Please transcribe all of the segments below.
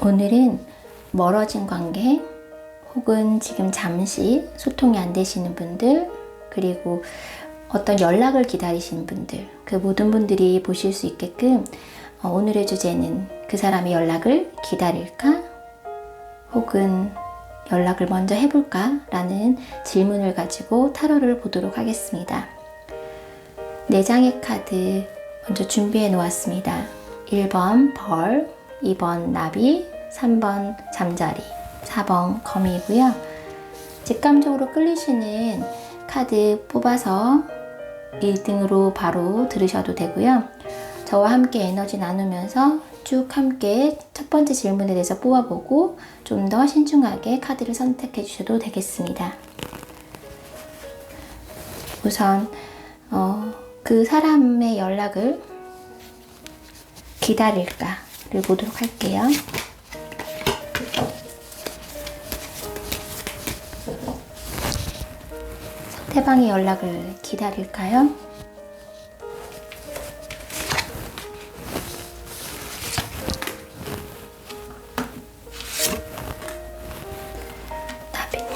오늘은 멀어진 관계 혹은 지금 잠시 소통이 안 되시는 분들, 그리고 어떤 연락을 기다리시는 분들, 그 모든 분들이 보실 수 있게끔 오늘의 주제는 그 사람의 연락을 기다릴까? 혹은 연락을 먼저 해볼까? 라는 질문을 가지고 타로를 보도록 하겠습니다. 4장의 카드 먼저 준비해 놓았습니다. 1번 벌, 2번 나비, 3번 잠자리, 4번 거미고요. 직감적으로 끌리시는 카드 뽑아서 1등으로 바로 들으셔도 되고요. 저와 함께 에너지 나누면서 쭉 함께 첫 번째 질문에 대해서 뽑아보고 좀 더 신중하게 카드를 선택해 주셔도 되겠습니다. 우선 그 사람의 연락을 기다릴까를 보도록 할게요. 상대방의 연락을 기다릴까요? 나비님,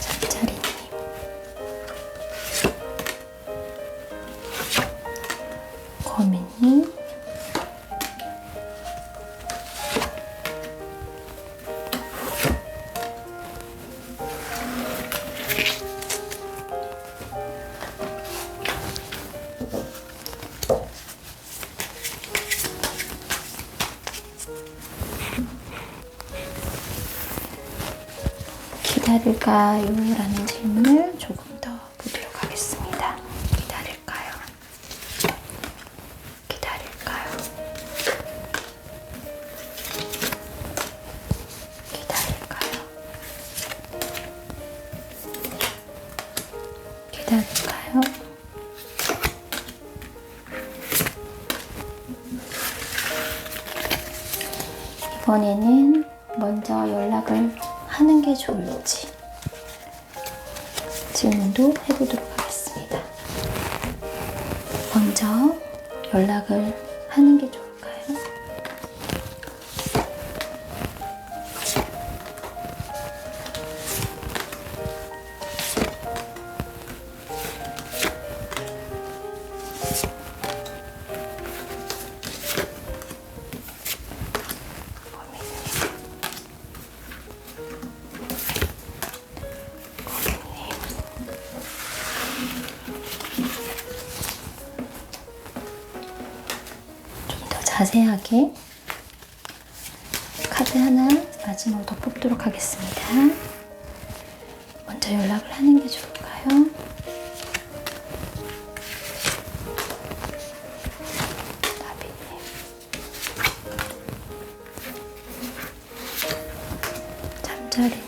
잠자리님, 거미님, 기다릴까요? 라는 질문을 조금 더 보도록 하겠습니다. 기다릴까요? 기다릴까요? 기다릴까요? 기다릴까요? 이번에는 먼저 연락을 하는 게 좋을지 질문도 해보도록 하겠습니다. 먼저 연락을 하는 게 좋을까요? 자세하게 카드 하나 마지막으로 더 뽑도록 하겠습니다. 먼저 연락을 하는 게 좋을까요? 나비님, 잠자리님,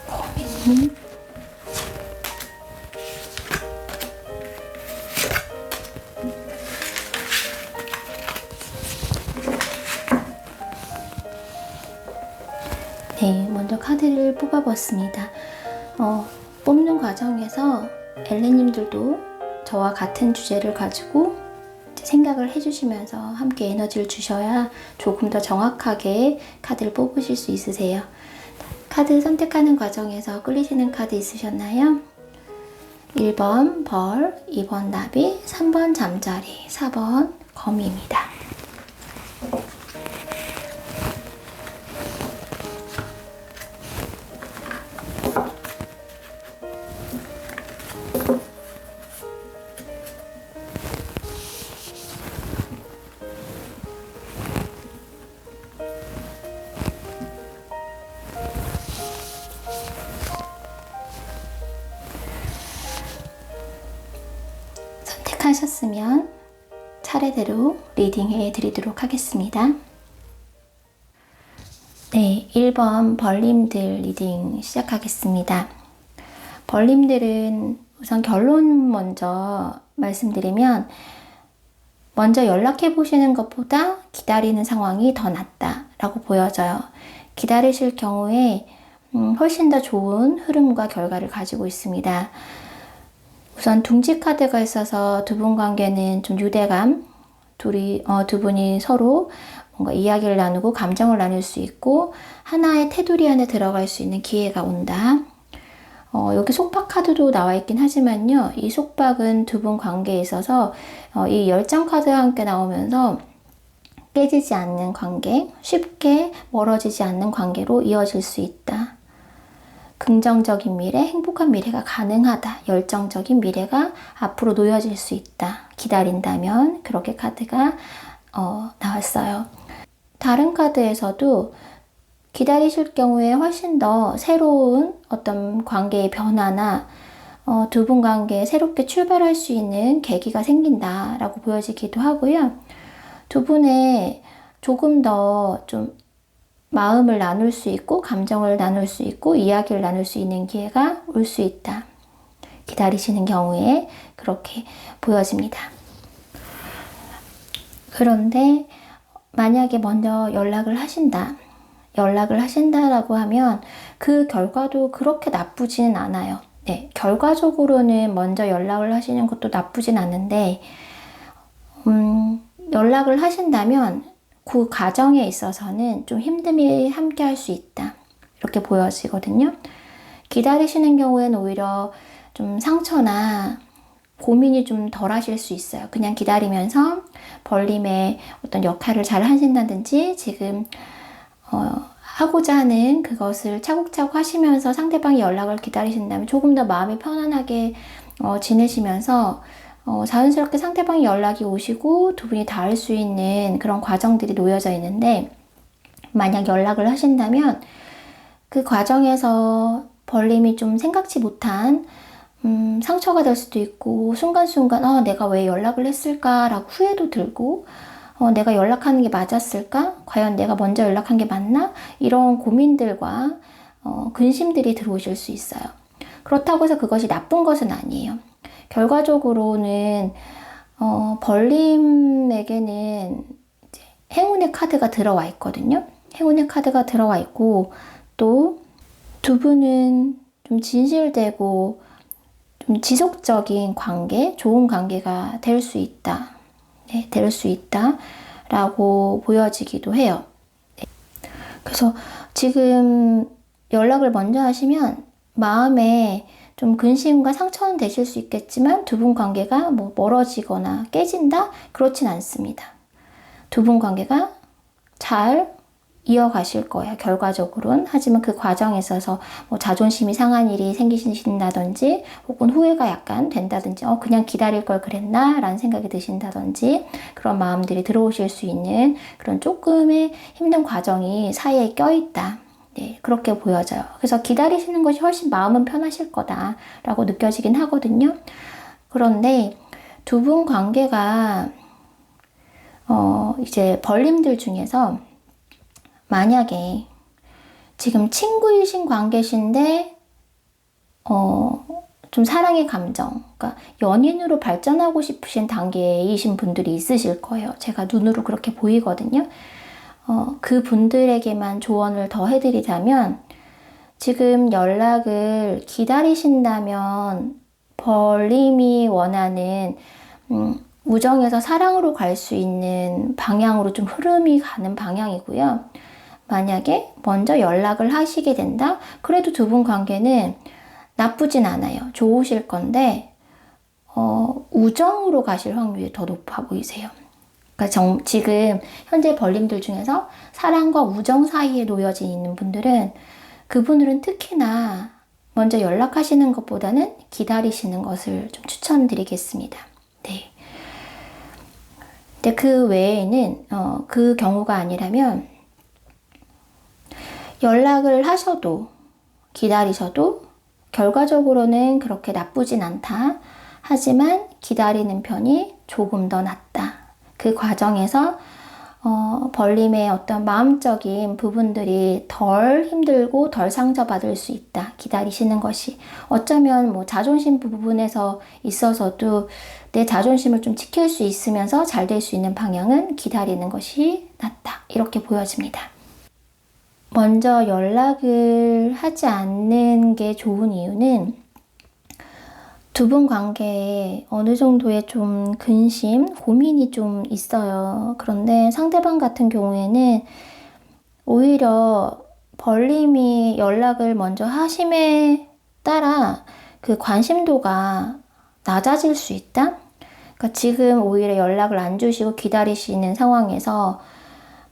거미님, 네, 먼저 카드를 뽑아봤습니다. 뽑는 과정에서 엘레님들도 저와 같은 주제를 가지고 생각을 해주시면서 함께 에너지를 주셔야 조금 더 정확하게 카드를 뽑으실 수 있으세요. 카드 선택하는 과정에서 끌리시는 카드 있으셨나요? 1번 벌, 2번 나비, 3번 잠자리, 4번 거미입니다. 하셨으면 차례대로 리딩해 드리도록 하겠습니다. 네, 1번 벌림들 리딩 시작하겠습니다. 벌림들은 우선 결론 먼저 말씀드리면 먼저 연락해 보시는 것보다 기다리는 상황이 더 낫다라고 보여져요. 기다리실 경우에 훨씬 더 좋은 흐름과 결과를 가지고 있습니다. 우선 둥지 카드가 있어서 두 분 관계는 좀 유대감, 두 분이 서로 뭔가 이야기를 나누고 감정을 나눌 수 있고 하나의 테두리 안에 들어갈 수 있는 기회가 온다. 여기 속박 카드도 나와 있긴 하지만요. 이 속박은 두 분 관계에 있어서 이 열정 카드와 함께 나오면서 깨지지 않는 관계, 쉽게 멀어지지 않는 관계로 이어질 수 있다. 긍정적인 미래, 행복한 미래가 가능하다. 열정적인 미래가 앞으로 놓여질 수 있다. 기다린다면 그렇게 카드가 나왔어요. 다른 카드에서도 기다리실 경우에 훨씬 더 새로운 어떤 관계의 변화나 두 분 관계에 새롭게 출발할 수 있는 계기가 생긴다라고 보여지기도 하고요. 두 분의 조금 더 좀 마음을 나눌 수 있고 감정을 나눌 수 있고 이야기를 나눌 수 있는 기회가 올 수 있다. 기다리시는 경우에 그렇게 보여집니다. 그런데 만약에 먼저 연락을 하신다라고 하면 그 결과도 그렇게 나쁘지는 않아요. 네, 결과적으로는 먼저 연락을 하시는 것도 나쁘진 않은데 연락을 하신다면 그 과정에 있어서는 좀 힘듦이 함께 할 수 있다. 이렇게 보여지거든요. 기다리시는 경우에는 오히려 좀 상처나 고민이 좀 덜 하실 수 있어요. 그냥 기다리면서 벌림의 어떤 역할을 잘 하신다든지 지금 하고자 하는 그것을 차곡차곡 하시면서 상대방이 연락을 기다리신다면 조금 더 마음이 편안하게 지내시면서 자연스럽게 상대방이 연락이 오시고 두 분이 닿을 수 있는 그런 과정들이 놓여져 있는데 만약 연락을 하신다면 그 과정에서 벌림이 좀 생각지 못한 상처가 될 수도 있고 순간순간 내가 왜 연락을 했을까라고 후회도 들고 내가 연락하는 게 맞았을까? 과연 내가 먼저 연락한 게 맞나? 이런 고민들과 근심들이 들어오실 수 있어요. 그렇다고 해서 그것이 나쁜 것은 아니에요. 결과적으로는 벌림에게는 이제 행운의 카드가 들어와 있거든요. 행운의 카드가 들어와 있고 또 두 분은 좀 진실되고 좀 지속적인 관계, 좋은 관계가 될 수 있다. 네, 될 수 있다 라고 보여지기도 해요. 네. 그래서 지금 연락을 먼저 하시면 마음에 좀 근심과 상처는 되실 수 있겠지만 두 분 관계가 뭐 멀어지거나 깨진다? 그렇진 않습니다. 두 분 관계가 잘 이어가실 거예요. 결과적으로는. 하지만 그 과정에 있어서 뭐 자존심이 상한 일이 생기신다든지 혹은 후회가 약간 된다든지 그냥 기다릴 걸 그랬나? 라는 생각이 드신다든지 그런 마음들이 들어오실 수 있는 그런 조금의 힘든 과정이 사이에 껴있다. 네, 그렇게 보여져요. 그래서 기다리시는 것이 훨씬 마음은 편하실 거다라고 느껴지긴 하거든요. 그런데 두 분 관계가 이제 벌림들 중에서 만약에 지금 친구이신 관계신데 좀 사랑의 감정, 그러니까 연인으로 발전하고 싶으신 단계이신 분들이 있으실 거예요. 제가 눈으로 그렇게 보이거든요. 그 분들에게만 조언을 더 해드리자면 지금 연락을 기다리신다면 벌림이 원하는 우정에서 사랑으로 갈 수 있는 방향으로 좀 흐름이 가는 방향이고요. 만약에 먼저 연락을 하시게 된다? 그래도 두 분 관계는 나쁘진 않아요. 좋으실 건데 우정으로 가실 확률이 더 높아 보이세요. 그러니까 지금 현재 벌림들 중에서 사랑과 우정 사이에 놓여져 있는 분들은 그분들은 특히나 먼저 연락하시는 것보다는 기다리시는 것을 좀 추천드리겠습니다. 네. 근데 그 외에는 그 경우가 아니라면 연락을 하셔도 기다리셔도 결과적으로는 그렇게 나쁘진 않다. 하지만 기다리는 편이 조금 더 낫다. 그 과정에서 벌림의 어떤 마음적인 부분들이 덜 힘들고 덜 상처받을 수 있다. 기다리시는 것이. 어쩌면 뭐 자존심 부분에서 있어서도 내 자존심을 좀 지킬 수 있으면서 잘 될 수 있는 방향은 기다리는 것이 낫다. 이렇게 보여집니다. 먼저 연락을 하지 않는 게 좋은 이유는 두 분 관계에 어느 정도의 좀 근심, 고민이 좀 있어요. 그런데 상대방 같은 경우에는 오히려 벌림이 연락을 먼저 하심에 따라 그 관심도가 낮아질 수 있다? 그러니까 지금 오히려 연락을 안 주시고 기다리시는 상황에서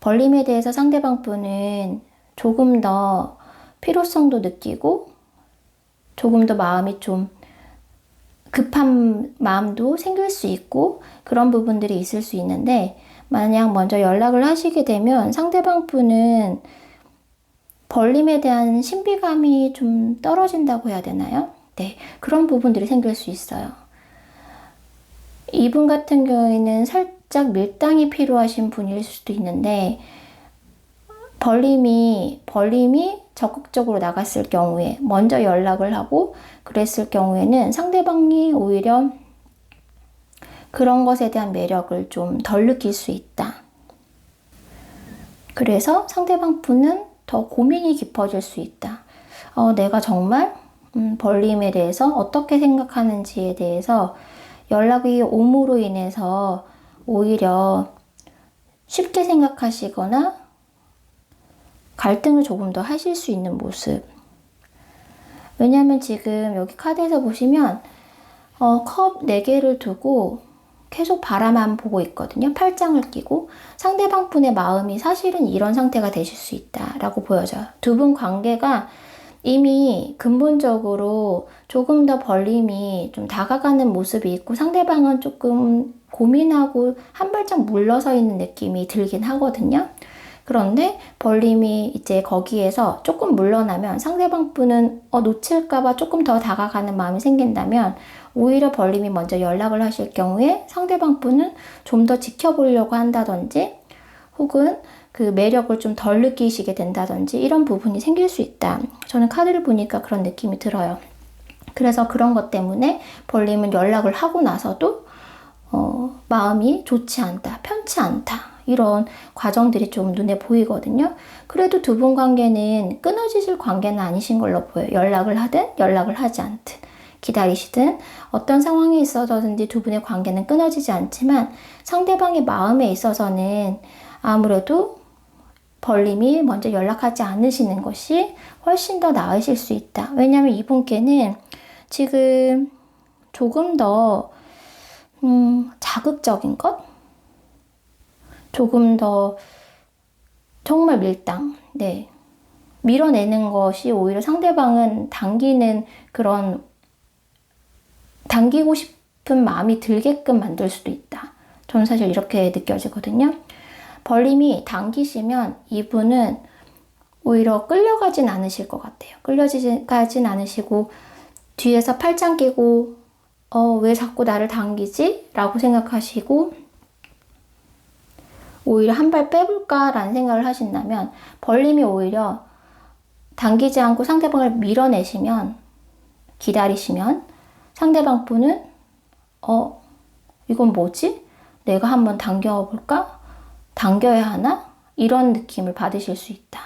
벌림에 대해서 상대방 분은 조금 더 필요성도 느끼고 조금 더 마음이 좀 급한 마음도 생길 수 있고 그런 부분들이 있을 수 있는데 만약 먼저 연락을 하시게 되면 상대방 분은 벌림에 대한 신비감이 좀 떨어진다고 해야 되나요? 네, 그런 부분들이 생길 수 있어요. 이분 같은 경우에는 살짝 밀당이 필요하신 분일 수도 있는데 벌림이 적극적으로 나갔을 경우에 먼저 연락을 하고 그랬을 경우에는 상대방이 오히려 그런 것에 대한 매력을 좀 덜 느낄 수 있다. 그래서 상대방 분은 더 고민이 깊어질 수 있다. 내가 정말 벌림에 대해서 어떻게 생각하는지에 대해서 연락이 옴으로 인해서 오히려 쉽게 생각하시거나 갈등을 조금 더 하실 수 있는 모습. 왜냐하면 지금 여기 카드에서 보시면 컵 4개를 두고 계속 바라만 보고 있거든요. 팔짱을 끼고 상대방 분의 마음이 사실은 이런 상태가 되실 수 있다라고 보여져요. 두 분 관계가 이미 근본적으로 조금 더 벌림이 좀 다가가는 모습이 있고 상대방은 조금 고민하고 한 발짝 물러서 있는 느낌이 들긴 하거든요. 그런데 벌림이 이제 거기에서 조금 물러나면 상대방 분은 놓칠까봐 조금 더 다가가는 마음이 생긴다면 오히려 벌림이 먼저 연락을 하실 경우에 상대방 분은 좀 더 지켜보려고 한다든지 혹은 그 매력을 좀 덜 느끼시게 된다든지 이런 부분이 생길 수 있다. 저는 카드를 보니까 그런 느낌이 들어요. 그래서 그런 것 때문에 벌림은 연락을 하고 나서도 마음이 좋지 않다, 편치 않다. 이런 과정들이 좀 눈에 보이거든요. 그래도 두 분 관계는 끊어지실 관계는 아니신 걸로 보여요. 연락을 하든 연락을 하지 않든 기다리시든 어떤 상황에 있어서든지 두 분의 관계는 끊어지지 않지만 상대방의 마음에 있어서는 아무래도 벌림이 먼저 연락하지 않으시는 것이 훨씬 더 나으실 수 있다. 왜냐하면 이분께는 지금 조금 더 자극적인 것? 조금 더 정말 밀당, 네, 밀어내는 것이 오히려 상대방은 당기고 싶은 마음이 들게끔 만들 수도 있다. 저는 사실 이렇게 느껴지거든요. 벌림이 당기시면 이분은 오히려 끌려가진 않으실 것 같아요. 끌려가진 않으시고 뒤에서 팔짱 끼고 왜 자꾸 나를 당기지? 라고 생각하시고 오히려 한 발 빼볼까라는 생각을 하신다면 벌림이 오히려 당기지 않고 상대방을 밀어내시면 기다리시면 상대방 분은 이건 뭐지? 내가 한번 당겨볼까? 당겨야 하나? 이런 느낌을 받으실 수 있다.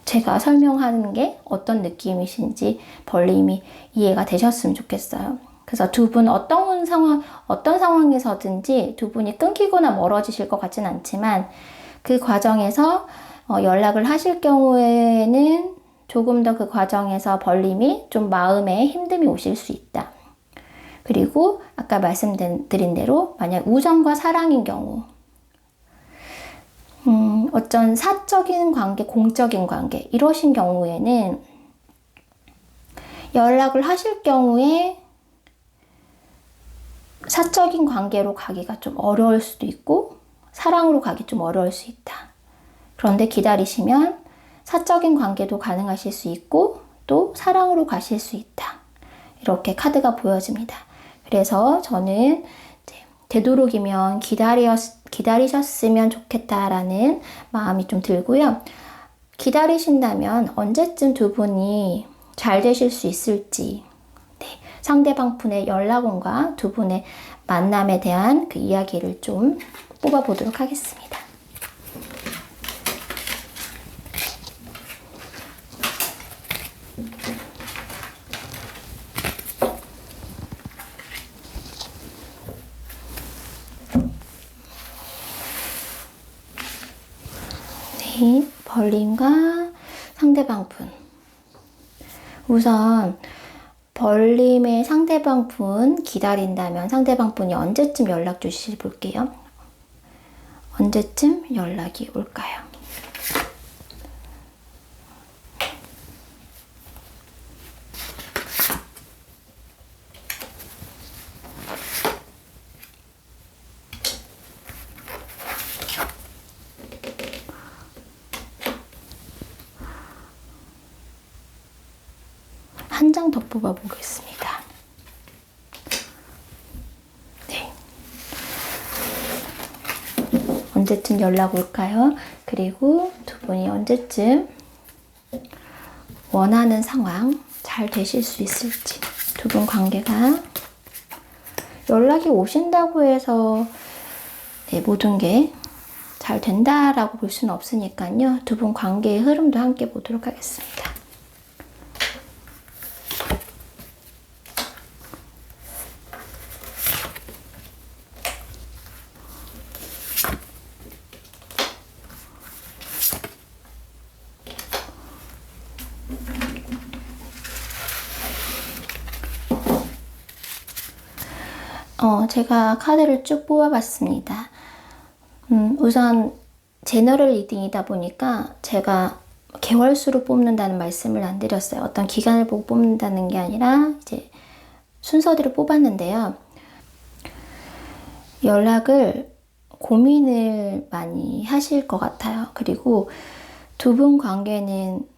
제가 설명하는 게 어떤 느낌이신지 벌림이 이해가 되셨으면 좋겠어요. 그래서 두 분 어떤 상황에서든지 두 분이 끊기거나 멀어지실 것 같진 않지만 그 과정에서 연락을 하실 경우에는 조금 더 그 과정에서 벌림이 좀 마음에 힘듦이 오실 수 있다. 그리고 아까 말씀드린 대로 만약 우정과 사랑인 경우 어떤 사적인 관계, 공적인 관계 이러신 경우에는 연락을 하실 경우에 사적인 관계로 가기가 좀 어려울 수도 있고 사랑으로 가기 좀 어려울 수 있다. 그런데 기다리시면 사적인 관계도 가능하실 수 있고 또 사랑으로 가실 수 있다. 이렇게 카드가 보여집니다. 그래서 저는 되도록이면 기다리셨으면 좋겠다라는 마음이 좀 들고요. 기다리신다면 언제쯤 두 분이 잘 되실 수 있을지 상대방 분의 연락원과 두 분의 만남에 대한 그 이야기를 좀 뽑아보도록 하겠습니다. 벌림과 상대방분. 우선 벌림의 상대방분 기다린다면 상대방분이 언제쯤 연락 주실지 볼게요. 언제쯤 연락이 올까요? 한 장 더 뽑아 보겠습니다. 네. 언제쯤 연락 올까요? 그리고 두 분이 언제쯤 원하는 상황 잘 되실 수 있을지. 두 분 관계가 연락이 오신다고 해서 네, 모든 게 잘 된다라고 볼 수는 없으니까요. 두 분 관계의 흐름도 함께 보도록 하겠습니다. 제가 카드를 쭉 뽑아봤습니다. 우선 제너럴 리딩이다 보니까 제가 개월수로 뽑는다는 말씀을 안 드렸어요. 어떤 기간을 보고 뽑는다는 게 아니라 이제 순서대로 뽑았는데요. 연락을 고민을 많이 하실 것 같아요. 그리고 두 분 관계는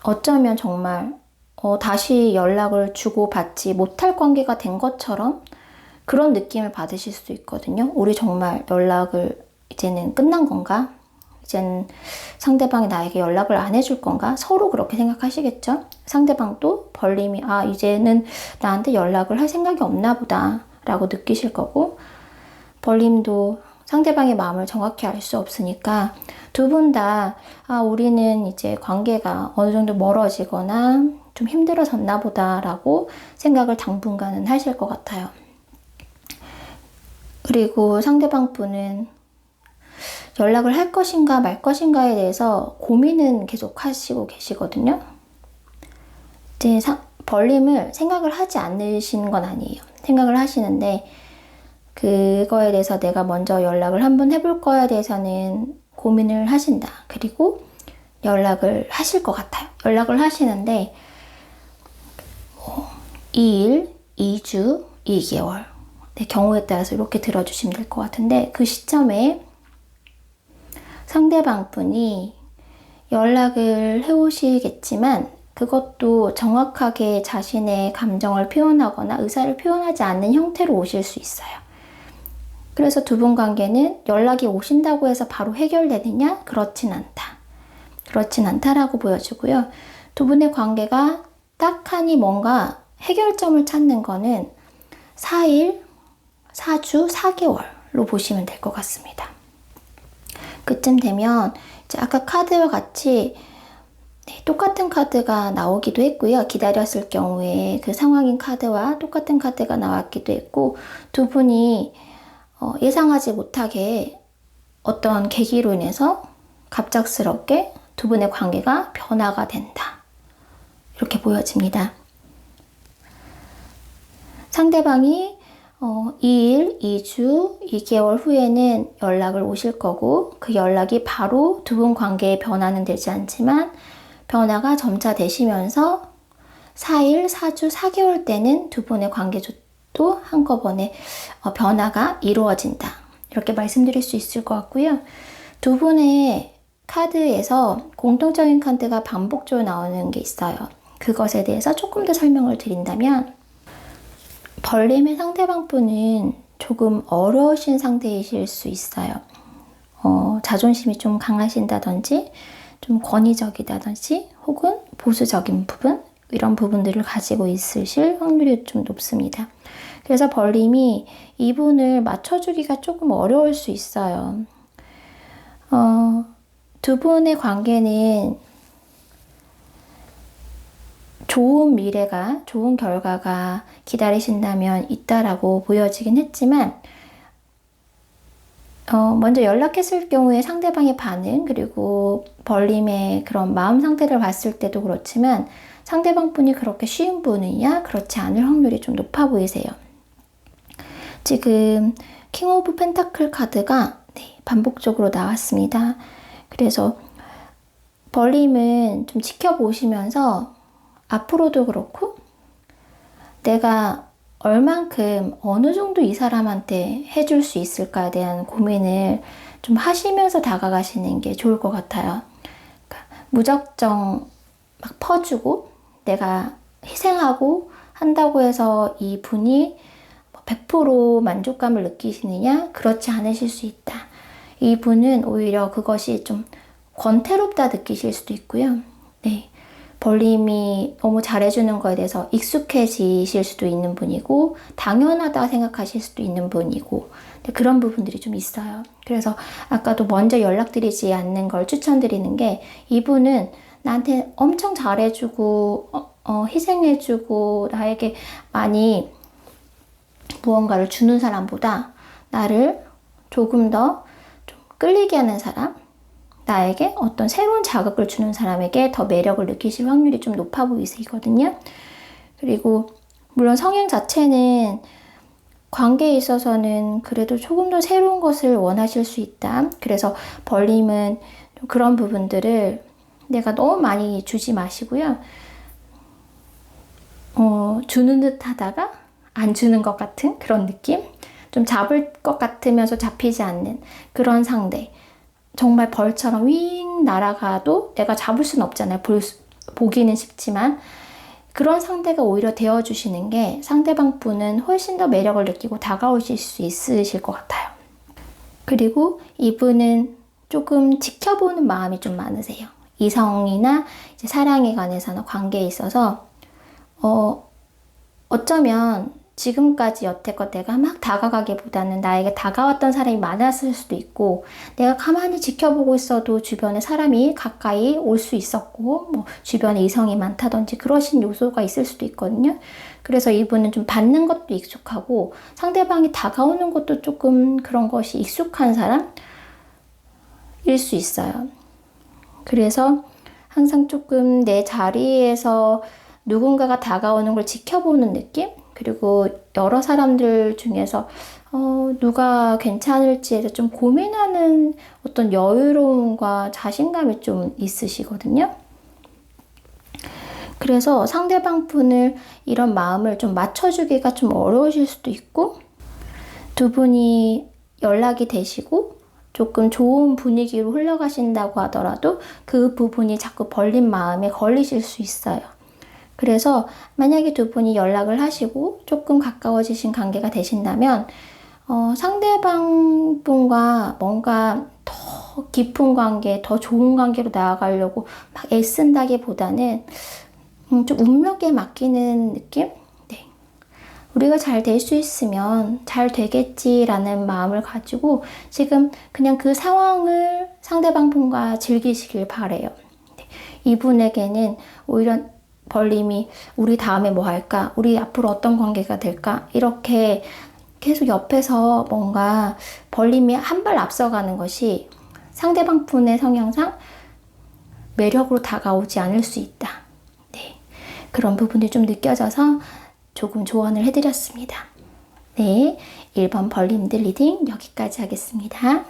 어쩌면 정말 다시 연락을 주고받지 못할 관계가 된 것처럼 그런 느낌을 받으실 수도 있거든요. 우리 정말 연락을 이제는 끝난 건가? 이제는 상대방이 나에게 연락을 안 해줄 건가? 서로 그렇게 생각하시겠죠? 상대방도 벌림이 이제는 나한테 연락을 할 생각이 없나 보다 라고 느끼실 거고, 벌림도 상대방의 마음을 정확히 알 수 없으니까 두 분 다 우리는 이제 관계가 어느 정도 멀어지거나 좀 힘들어졌나 보다라고 생각을 당분간은 하실 것 같아요. 그리고 상대방 분은 연락을 할 것인가 말 것인가에 대해서 고민은 계속 하시고 계시거든요. 이제 벌림을 생각을 하지 않으시는 건 아니에요. 생각을 하시는데 그거에 대해서 내가 먼저 연락을 한번 해볼 거에 대해서는 고민을 하신다. 그리고 연락을 하실 것 같아요. 연락을 하시는데 2일, 2주, 2개월 네, 경우에 따라서 이렇게 들어주시면 될 것 같은데, 그 시점에 상대방 분이 연락을 해오시겠지만 그것도 정확하게 자신의 감정을 표현하거나 의사를 표현하지 않는 형태로 오실 수 있어요. 그래서 두 분 관계는 연락이 오신다고 해서 바로 해결되느냐? 그렇진 않다. 그렇진 않다라고 보여주고요. 두 분의 관계가 딱하니 뭔가 해결점을 찾는 거는 4일, 4주, 4개월로 보시면 될 것 같습니다. 그쯤 되면 이제 아까 카드와 같이 똑같은 카드가 나오기도 했고요. 기다렸을 경우에 그 상황인 카드와 똑같은 카드가 나왔기도 했고, 두 분이 예상하지 못하게 어떤 계기로 인해서 갑작스럽게 두 분의 관계가 변화가 된다. 이렇게 보여집니다. 상대방이 2일, 2주, 2개월 후에는 연락을 오실 거고, 그 연락이 바로 두 분 관계에 변화는 되지 않지만 변화가 점차 되시면서 4일, 4주, 4개월 때는 두 분의 관계도 한꺼번에 변화가 이루어진다. 이렇게 말씀드릴 수 있을 것 같고요. 두 분의 카드에서 공통적인 카드가 반복적으로 나오는 게 있어요. 그것에 대해서 조금 더 설명을 드린다면, 벌림의 상대방 분은 조금 어려우신 상태이실 수 있어요. 자존심이 좀 강하신다든지, 좀 권위적이다든지, 혹은 보수적인 부분, 이런 부분들을 가지고 있으실 확률이 좀 높습니다. 그래서 벌림이 이분을 맞춰주기가 조금 어려울 수 있어요. 두 분의 관계는 좋은 미래가, 좋은 결과가 기다리신다면 있다라고 보여지긴 했지만, 먼저 연락했을 경우에 상대방의 반응, 그리고 벌림의 그런 마음 상태를 봤을 때도 그렇지만 상대방 분이 그렇게 쉬운 분이냐? 그렇지 않을 확률이 좀 높아 보이세요. 지금 킹 오브 펜타클 카드가 반복적으로 나왔습니다. 그래서 벌림은 좀 지켜보시면서 앞으로도 그렇고 내가 얼만큼 어느 정도 이 사람한테 해줄 수 있을까에 대한 고민을 좀 하시면서 다가가시는 게 좋을 것 같아요. 그러니까 무작정 막 퍼주고 내가 희생하고 한다고 해서 이 분이 100% 만족감을 느끼시느냐? 그렇지 않으실 수 있다. 이 분은 오히려 그것이 좀 권태롭다 느끼실 수도 있고요. 네. 벌림이 너무 잘해주는 거에 대해서 익숙해지실 수도 있는 분이고 당연하다 생각하실 수도 있는 분이고 그런 부분들이 좀 있어요. 그래서 아까도 먼저 연락드리지 않는 걸 추천드리는 게 이분은 나한테 엄청 잘해주고 희생해주고 나에게 많이 무언가를 주는 사람보다 나를 조금 더 좀 끌리게 하는 사람, 나에게 어떤 새로운 자극을 주는 사람에게 더 매력을 느끼실 확률이 좀 높아 보이시거든요. 그리고 물론 성향 자체는 관계에 있어서는 그래도 조금 더 새로운 것을 원하실 수 있다. 그래서 벌림은 그런 부분들을 내가 너무 많이 주지 마시고요. 주는 듯 하다가 안 주는 것 같은 그런 느낌? 좀 잡을 것 같으면서 잡히지 않는 그런 상대. 정말 벌처럼 윙 날아가도 내가 잡을 수는 없잖아요. 보기는 쉽지만 그런 상대가 오히려 되어주시는 게 상대방 분은 훨씬 더 매력을 느끼고 다가오실 수 있으실 것 같아요. 그리고 이분은 조금 지켜보는 마음이 좀 많으세요. 이성이나 이제 사랑에 관해서나 관계에 있어서 어쩌면 지금까지 여태껏 내가 막 다가가기보다는 나에게 다가왔던 사람이 많았을 수도 있고 내가 가만히 지켜보고 있어도 주변에 사람이 가까이 올 수 있었고 뭐 주변에 이성이 많다든지 그러신 요소가 있을 수도 있거든요. 그래서 이분은 좀 받는 것도 익숙하고 상대방이 다가오는 것도 조금 그런 것이 익숙한 사람일 수 있어요. 그래서 항상 조금 내 자리에서 누군가가 다가오는 걸 지켜보는 느낌? 그리고 여러 사람들 중에서 누가 괜찮을지에 좀 고민하는 어떤 여유로움과 자신감이 좀 있으시거든요. 그래서 상대방 분을 이런 마음을 좀 맞춰주기가 좀 어려우실 수도 있고 두 분이 연락이 되시고 조금 좋은 분위기로 흘러가신다고 하더라도 그 부분이 자꾸 벌린 마음에 걸리실 수 있어요. 그래서 만약에 두 분이 연락을 하시고 조금 가까워지신 관계가 되신다면 상대방 분과 뭔가 더 깊은 관계, 더 좋은 관계로 나아가려고 막 애쓴다기보다는 좀 운명에 맡기는 느낌? 네. 우리가 잘 될 수 있으면 잘 되겠지라는 마음을 가지고 지금 그냥 그 상황을 상대방 분과 즐기시길 바래요. 네. 이분에게는 오히려 벌림이 우리 다음에 뭐 할까? 우리 앞으로 어떤 관계가 될까? 이렇게 계속 옆에서 뭔가 벌림이 한 발 앞서가는 것이 상대방 분의 성향상 매력으로 다가오지 않을 수 있다. 네, 그런 부분이 좀 느껴져서 조금 조언을 해드렸습니다. 네, 1번 벌림들 리딩 여기까지 하겠습니다.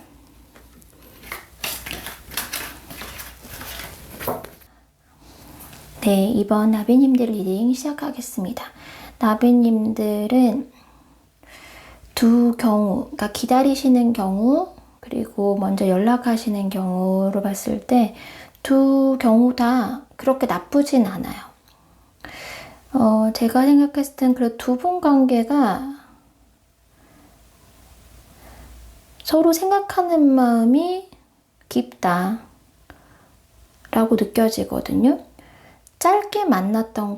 네, 이번 나비님들 리딩 시작하겠습니다. 나비님들은 두 경우, 그러니까 기다리시는 경우, 그리고 먼저 연락하시는 경우로 봤을 때 두 경우 다 그렇게 나쁘진 않아요. 제가 생각했을 땐 그래도 두 분 관계가 서로 생각하는 마음이 깊다 라고 느껴지거든요. 짧게 만났던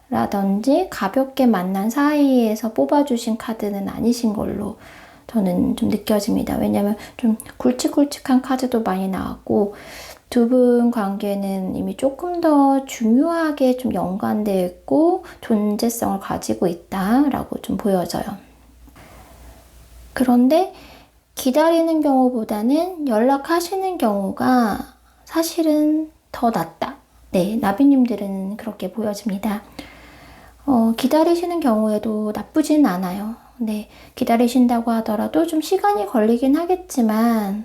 관계라든지 가볍게 만난 사이에서 뽑아주신 카드는 아니신 걸로 저는 좀 느껴집니다. 왜냐면 좀 굵직굵직한 카드도 많이 나왔고 두 분 관계는 이미 조금 더 중요하게 좀 연관되어 있고 존재성을 가지고 있다라고 좀 보여져요. 그런데 기다리는 경우보다는 연락하시는 경우가 사실은 더 낫다. 네, 나비님들은 그렇게 보여집니다. 기다리시는 경우에도 나쁘진 않아요. 네, 기다리신다고 하더라도 좀 시간이 걸리긴 하겠지만,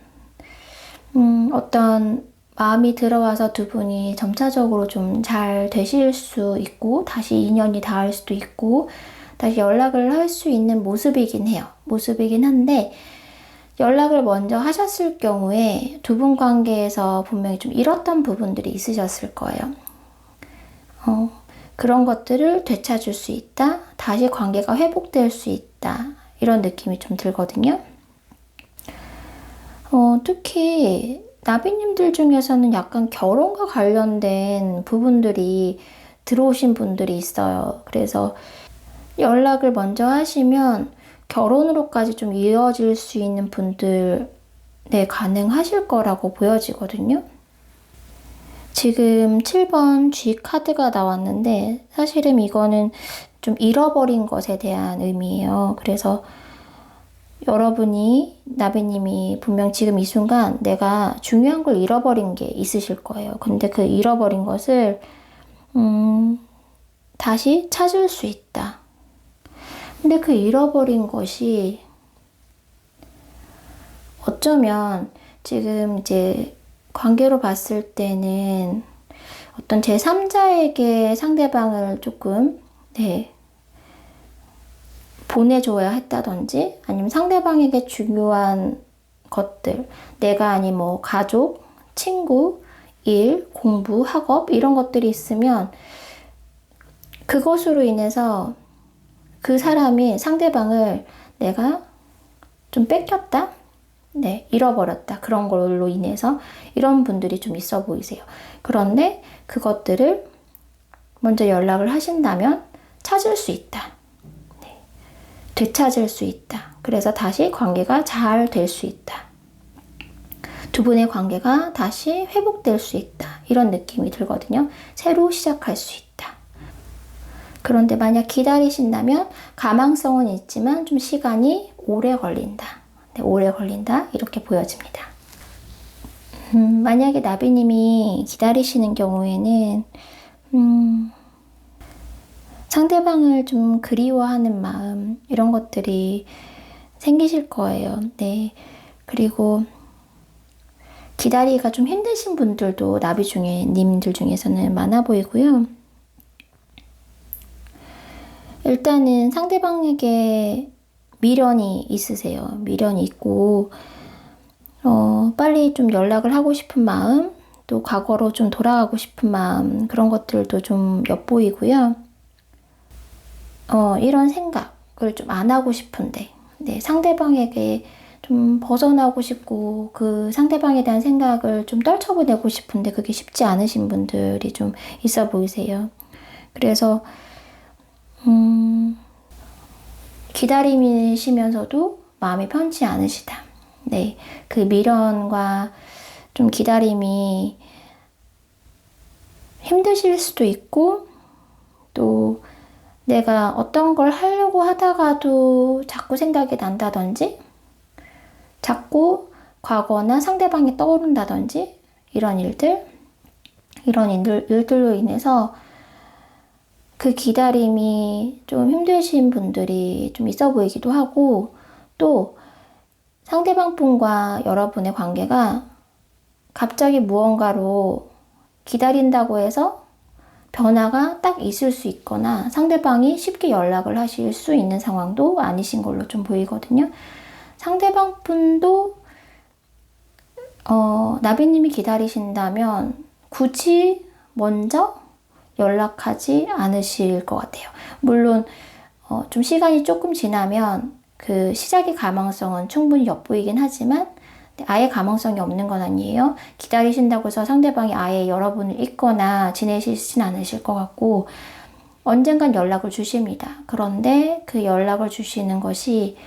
어떤 마음이 들어와서 두 분이 점차적으로 좀 잘 되실 수 있고, 다시 인연이 닿을 수도 있고, 다시 연락을 할 수 있는 모습이긴 해요. 모습이긴 한데, 연락을 먼저 하셨을 경우에 두 분 관계에서 분명히 좀 잃었던 부분들이 있으셨을 거예요. 그런 것들을 되찾을 수 있다. 다시 관계가 회복될 수 있다. 이런 느낌이 좀 들거든요. 특히 나비님들 중에서는 약간 결혼과 관련된 부분들이 들어오신 분들이 있어요. 그래서 연락을 먼저 하시면 결혼으로까지 좀 이어질 수 있는 분들, 네, 가능하실 거라고 보여지거든요. 지금 7번 G 카드가 나왔는데 사실은 이거는 좀 잃어버린 것에 대한 의미예요. 그래서 여러분이, 나비님이 분명 지금 이 순간 내가 중요한 걸 잃어버린 게 있으실 거예요. 근데 그 잃어버린 것을 다시 찾을 수 있다. 근데 그 잃어버린 것이 어쩌면 지금 이제 관계로 봤을 때는 어떤 제3자에게 상대방을 조금, 네, 보내줘야 했다든지, 아니면 상대방에게 중요한 것들, 내가 아닌 뭐 가족, 친구, 일, 공부, 학업 이런 것들이 있으면 그것으로 인해서 그 사람이 상대방을 내가 좀 뺏겼다? 네, 잃어버렸다. 그런 걸로 인해서 이런 분들이 좀 있어 보이세요. 그런데 그것들을 먼저 연락을 하신다면 찾을 수 있다. 네, 되찾을 수 있다. 그래서 다시 관계가 잘 될 수 있다. 두 분의 관계가 다시 회복될 수 있다. 이런 느낌이 들거든요. 새로 시작할 수 있다. 그런데 만약 기다리신다면 가망성은 있지만 좀 시간이 오래 걸린다. 네, 오래 걸린다. 이렇게 보여집니다. 만약에 나비님이 기다리시는 경우에는 상대방을 좀 그리워하는 마음 이런 것들이 생기실 거예요. 네. 그리고 기다리기가 좀 힘드신 분들도 나비 중에 님들 중에서는 많아 보이고요. 일단은 상대방에게 미련이 있으세요. 미련이 있고 빨리 좀 연락을 하고 싶은 마음, 또 과거로 좀 돌아가고 싶은 마음 그런 것들도 좀 엿보이고요. 이런 생각을 좀 안 하고 싶은데 네, 상대방에게 좀 벗어나고 싶고 그 상대방에 대한 생각을 좀 떨쳐보내고 싶은데 그게 쉽지 않으신 분들이 좀 있어 보이세요. 그래서 기다리시면서도 마음이 편치 않으시다. 네, 그 미련과 좀 기다림이 힘드실 수도 있고 또 내가 어떤 걸 하려고 하다가도 자꾸 생각이 난다든지 자꾸 과거나 상대방이 떠오른다든지 이런 일들로 인해서 그 기다림이 좀 힘드신 분들이 좀 있어 보이기도 하고 또 상대방 분과 여러분의 관계가 갑자기 무언가로 기다린다고 해서 변화가 딱 있을 수 있거나 상대방이 쉽게 연락을 하실 수 있는 상황도 아니신 걸로 좀 보이거든요. 상대방 분도 나비님이 기다리신다면 굳이 먼저 연락하지 않으실 것 같아요. 물론 좀 시간이 조금 지나면 그 시작의 가망성은 충분히 엿보이긴 하지만 아예 가망성이 없는 건 아니에요. 기다리신다고 해서 상대방이 아예 여러분을 잊거나 지내시진 않으실 것 같고 언젠간 연락을 주십니다. 그런데 그 연락을 주시는 것이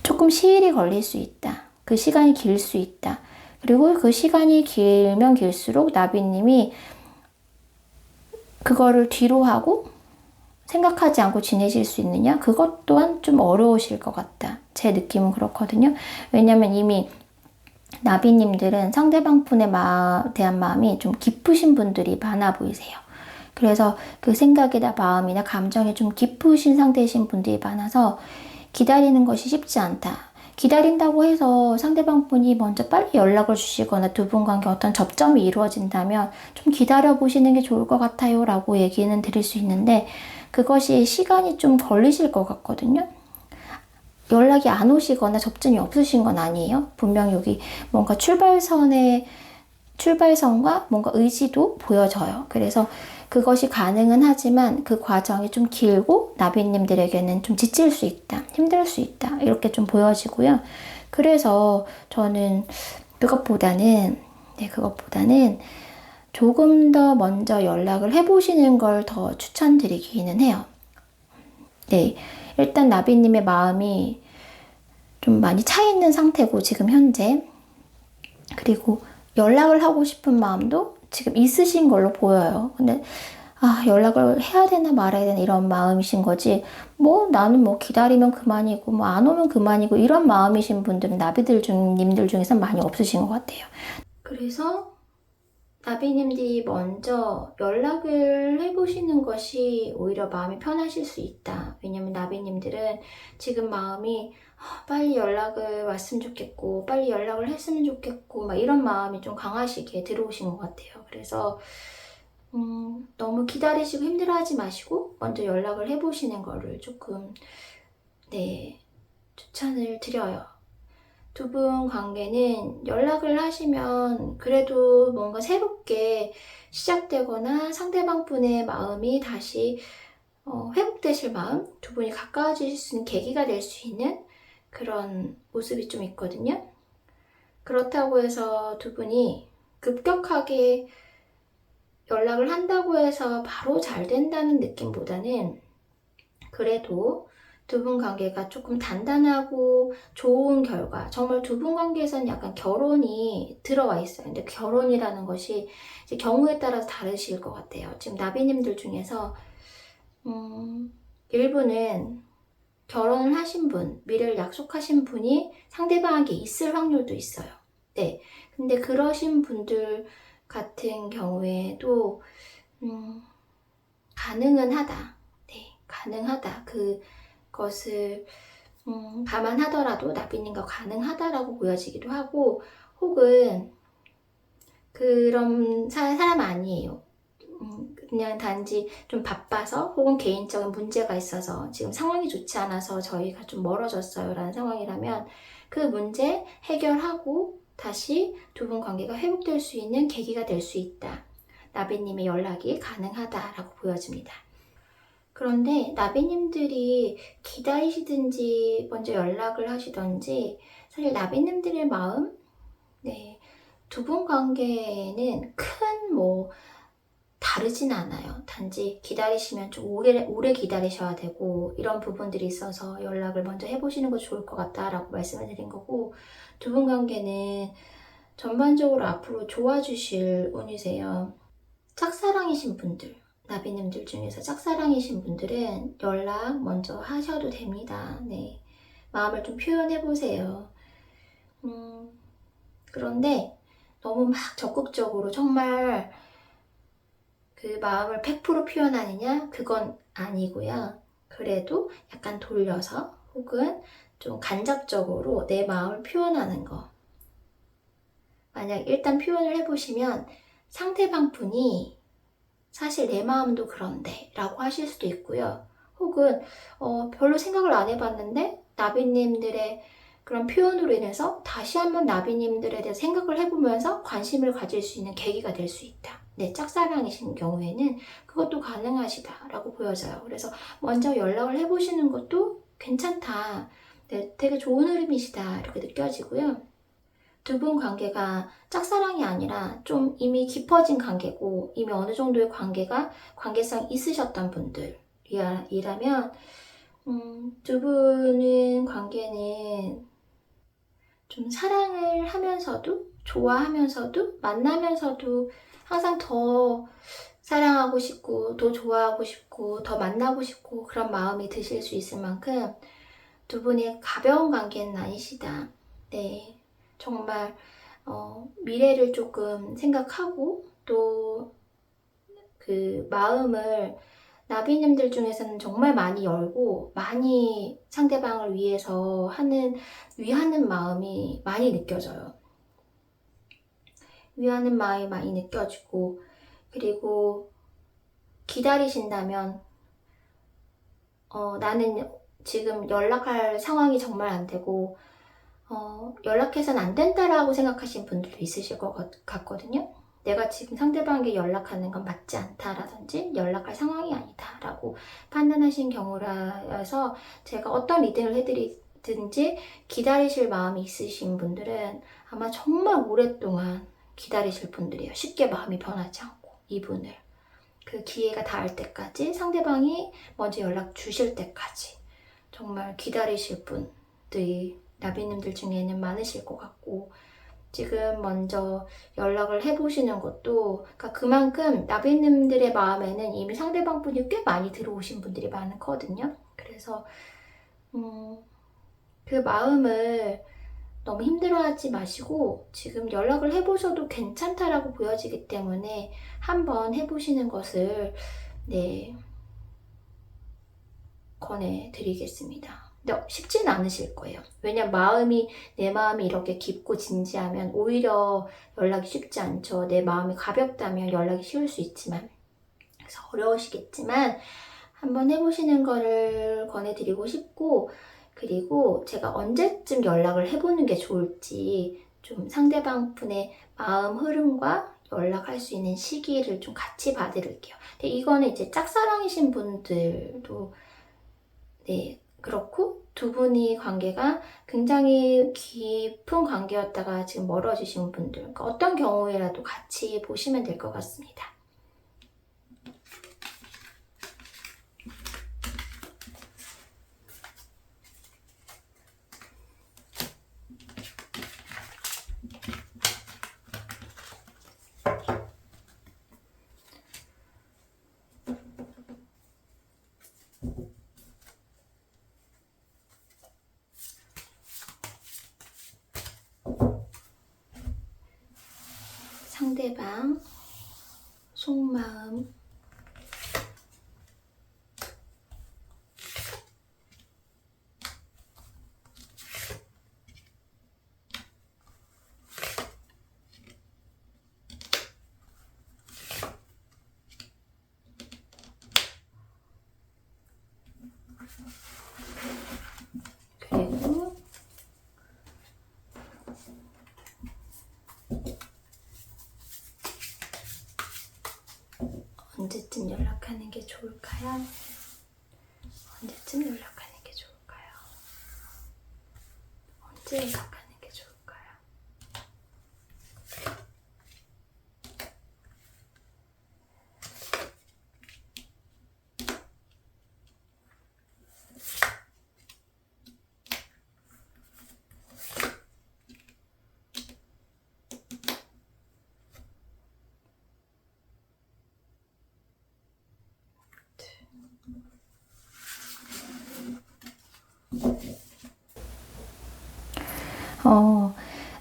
조금 시일이 걸릴 수 있다. 그 시간이 길 수 있다. 그리고 그 시간이 길면 길수록 나비님이 그거를 뒤로 하고 생각하지 않고 지내실 수 있느냐? 그것 또한 좀 어려우실 것 같다. 제 느낌은 그렇거든요. 왜냐면 이미 나비님들은 상대방 분에 대한 마음이 좀 깊으신 분들이 많아 보이세요. 그래서 그 생각이나 마음이나 감정이 좀 깊으신 상태이신 분들이 많아서 기다리는 것이 쉽지 않다. 기다린다고 해서 상대방 분이 먼저 빨리 연락을 주시거나 두 분 관계 어떤 접점이 이루어진다면 좀 기다려 보시는 게 좋을 것 같아요 라고 얘기는 드릴 수 있는데, 그것이 시간이 좀 걸리실 것 같거든요. 연락이 안 오시거나 접점이 없으신 건 아니에요. 분명 여기 뭔가 출발선과 뭔가 의지도 보여져요. 그래서 그것이 가능은 하지만 그 과정이 좀 길고 나비님들에게는 좀 지칠 수 있다, 힘들 수 있다, 이렇게 좀 보여지고요. 그래서 저는 그것보다는 조금 더 먼저 연락을 해보시는 걸 더 추천드리기는 해요. 네, 일단 나비님의 마음이 좀 많이 차 있는 상태고 지금 현재, 그리고 연락을 하고 싶은 마음도 지금 있으신 걸로 보여요. 근데 연락을 해야 되나 말아야 되나 이런 마음이신 거지, 뭐 나는 뭐 기다리면 그만이고 뭐 안 오면 그만이고 이런 마음이신 분들은 님들 중에서 많이 없으신 것 같아요. 그래서 나비님들이 먼저 연락을 해보시는 것이 오히려 마음이 편하실 수 있다. 왜냐면 나비님들은 지금 마음이 빨리 연락을 왔으면 좋겠고 빨리 연락을 했으면 좋겠고 막 이런 마음이 좀 강하시게 들어오신 것 같아요. 그래서 너무 기다리시고 힘들어하지 마시고 먼저 연락을 해보시는 거를 조금 추천을 드려요. 두 분 관계는 연락을 하시면 그래도 뭔가 새롭게 시작되거나 상대방 분의 마음이 다시 회복되실 마음, 두 분이 가까워지실 수 있는 계기가 될 수 있는 그런 모습이 좀 있거든요. 그렇다고 해서 두 분이 급격하게 연락을 한다고 해서 바로 잘 된다는 느낌보다는 그래도 두 분 관계가 조금 단단하고 좋은 결과, 정말 두 분 관계에서는 약간 결혼이 들어와 있어요. 근데 결혼이라는 것이 이제 경우에 따라서 다르실 것 같아요. 지금 나비님들 중에서 일부는 결혼을 하신 분, 미래를 약속하신 분이 상대방에게 있을 확률도 있어요. 네. 근데 그러신 분들 같은 경우에도 가능은 하다. 네, 가능하다. 그것을 감안하더라도 나비님과 가능하다라고 보여지기도 하고, 혹은 그런 사람 아니에요. 그냥 단지 좀 바빠서 혹은 개인적인 문제가 있어서 지금 상황이 좋지 않아서 저희가 좀 멀어졌어요 라는 상황이라면 그 문제 해결하고 다시 두 분 관계가 회복될 수 있는 계기가 될 수 있다. 나비님의 연락이 가능하다라고 보여집니다. 그런데 나비님들이 기다리시든지 먼저 연락을 하시든지 사실 나비님들의 마음, 두 분 관계에는 큰 다르진 않아요. 단지 기다리시면 좀 오래 기다리셔야 되고 이런 부분들이 있어서 연락을 먼저 해보시는 거 좋을 것 같다라고 말씀을 드린 거고, 두 분 관계는 전반적으로 앞으로 좋아지실 운이세요. 짝사랑이신 분들, 나비님들 중에서 짝사랑이신 분들은 연락 먼저 하셔도 됩니다. 네, 마음을 좀 표현해보세요. 그런데 너무 막 적극적으로 정말 그 마음을 100% 표현하느냐? 그건 아니고요. 그래도 약간 돌려서 혹은 좀 간접적으로 내 마음을 표현하는 거. 만약 일단 표현을 해보시면 상대방 분이 사실 내 마음도 그런데 라고 하실 수도 있고요. 혹은 별로 생각을 안 해봤는데 나비님들의 그런 표현으로 인해서 다시 한번 나비님들에 대해 생각을 해보면서 관심을 가질 수 있는 계기가 될 수 있다. 네, 짝사랑이신 경우에는 그것도 가능하시다라고 보여져요. 그래서 먼저 연락을 해보시는 것도 괜찮다. 네, 되게 좋은 흐름이시다 이렇게 느껴지고요. 두 분 관계가 짝사랑이 아니라 좀 이미 깊어진 관계고 이미 어느 정도의 관계성 있으셨던 분들이라면 두 분은 관계는 좀 사랑을 하면서도 좋아하면서도 만나면서도 항상 더 사랑하고 싶고 더 좋아하고 싶고 더 만나고 싶고 그런 마음이 드실 수 있을 만큼 두 분의 가벼운 관계는 아니시다. 네, 정말 미래를 조금 생각하고 또 그 마음을 나비님들 중에서는 정말 많이 열고 많이 상대방을 위해서 위하는 마음이 많이 느껴져요. 위하는 마음이 많이 느껴지고, 그리고 기다리신다면 나는 지금 연락할 상황이 정말 안 되고 연락해서는 안 된다라고 생각하시는 분들도 있으실 것 같거든요. 내가 지금 상대방에게 연락하는 건 맞지 않다라든지 연락할 상황이 아니다라고 판단하신 경우라서 제가 어떤 리딩을 해드리든지 기다리실 마음이 있으신 분들은 아마 정말 오랫동안 기다리실 분들이에요. 쉽게 마음이 변하지 않고 이분을 그 기회가 닿을 때까지 상대방이 먼저 연락 주실 때까지 정말 기다리실 분들이 나비님들 중에는 많으실 것 같고 지금 먼저 연락을 해보시는 것도 그러니까 그만큼 나비님들의 마음에는 이미 상대방 분이 꽤 많이 들어오신 분들이 많거든요. 그래서 그 마음을 너무 힘들어하지 마시고 지금 연락을 해보셔도 괜찮다라고 보여지기 때문에 한번 해보시는 것을 네, 권해드리겠습니다. 근데 쉽지는 않으실 거예요. 왜냐면 내 마음이 이렇게 깊고 진지하면 오히려 연락이 쉽지 않죠. 내 마음이 가볍다면 연락이 쉬울 수 있지만 그래서 어려우시겠지만 한번 해보시는 거를 권해드리고 싶고 그리고 제가 언제쯤 연락을 해보는 게 좋을지 좀 상대방 분의 마음 흐름과 연락할 수 있는 시기를 좀 같이 봐드릴게요. 근데 이거는 이제 짝사랑이신 분들도 네, 그렇고 두 분이 관계가 굉장히 깊은 관계였다가 지금 멀어지신 분들 그러니까 어떤 경우에라도 같이 보시면 될 것 같습니다. 상대방 속마음 그리고 언제쯤 연락하는 게 좋을까요? 언제쯤 연락하는 게 좋을까요? 언제 연락하는 게 좋을까요?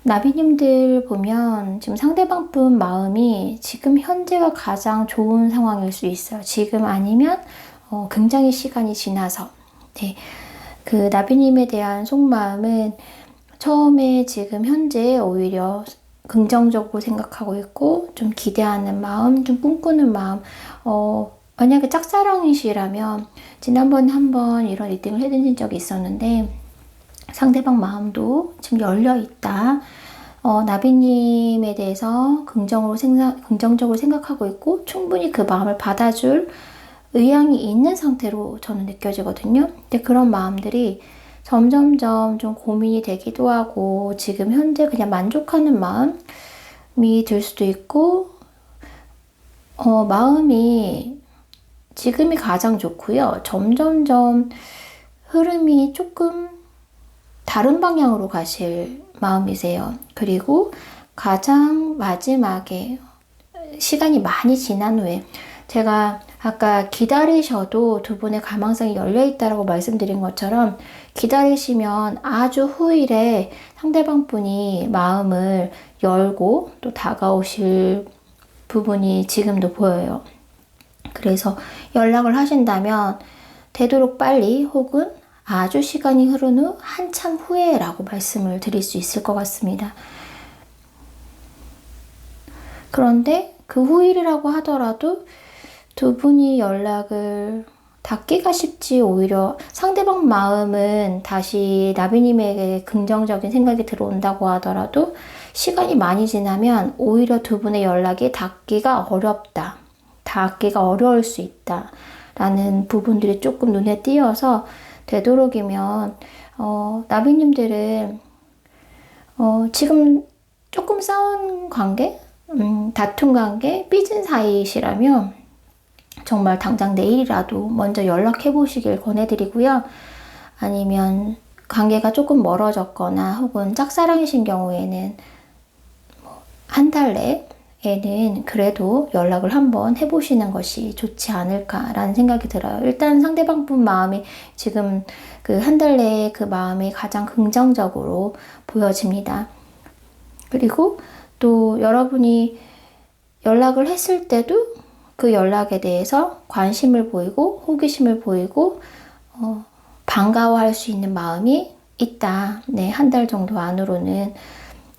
나비님들 보면 지금 상대방 분 마음이 지금 현재가 가장 좋은 상황일 수 있어요. 지금 아니면 굉장히 시간이 지나서 네, 그 나비님에 대한 속마음은 처음에 지금 현재 오히려 긍정적으로 생각하고 있고 좀 기대하는 마음, 좀 꿈꾸는 마음 만약에 짝사랑이시라면 지난번에 한번 이런 리딩을 해드린 적이 있었는데 상대방 마음도 지금 열려있다. 나비님에 대해서 긍정적으로 생각하고 있고 충분히 그 마음을 받아줄 의향이 있는 상태로 저는 느껴지거든요. 근데 그런 마음들이 점점점 좀 고민이 되기도 하고 지금 현재 그냥 만족하는 마음이 들 수도 있고 마음이 지금이 가장 좋고요. 점점점 흐름이 조금 다른 방향으로 가실 마음이세요. 그리고 가장 마지막에 시간이 많이 지난 후에 제가 아까 기다리셔도 두 분의 가망성이 열려 있다라고 말씀드린 것처럼 기다리시면 아주 후일에 상대방 분이 마음을 열고 또 다가오실 부분이 지금도 보여요. 그래서 연락을 하신다면 되도록 빨리 혹은 아주 시간이 흐른 후 한참 후에라고 말씀을 드릴 수 있을 것 같습니다. 그런데 그 후일이라고 하더라도 두 분이 연락을 닿기가 쉽지, 오히려 상대방 마음은 다시 나비님에게 긍정적인 생각이 들어온다고 하더라도 시간이 많이 지나면 오히려 두 분의 연락이 닿기가 어렵다, 닿기가 어려울 수 있다 라는 부분들이 조금 눈에 띄어서 되도록이면 나비님들은 지금 조금 싸운 관계, 다툰 관계, 삐진 사이시라면 정말 당장 내일이라도 먼저 연락해 보시길 권해드리고요. 아니면 관계가 조금 멀어졌거나 혹은 짝사랑이신 경우에는 한 달 내에는 그래도 연락을 한번 해보시는 것이 좋지 않을까라는 생각이 들어요. 일단 상대방 분 마음이 지금 그 한 달 내에 그 마음이 가장 긍정적으로 보여집니다. 그리고 또 여러분이 연락을 했을 때도 그 연락에 대해서 관심을 보이고 호기심을 보이고 반가워할 수 있는 마음이 있다. 네, 한 달 정도 안으로는.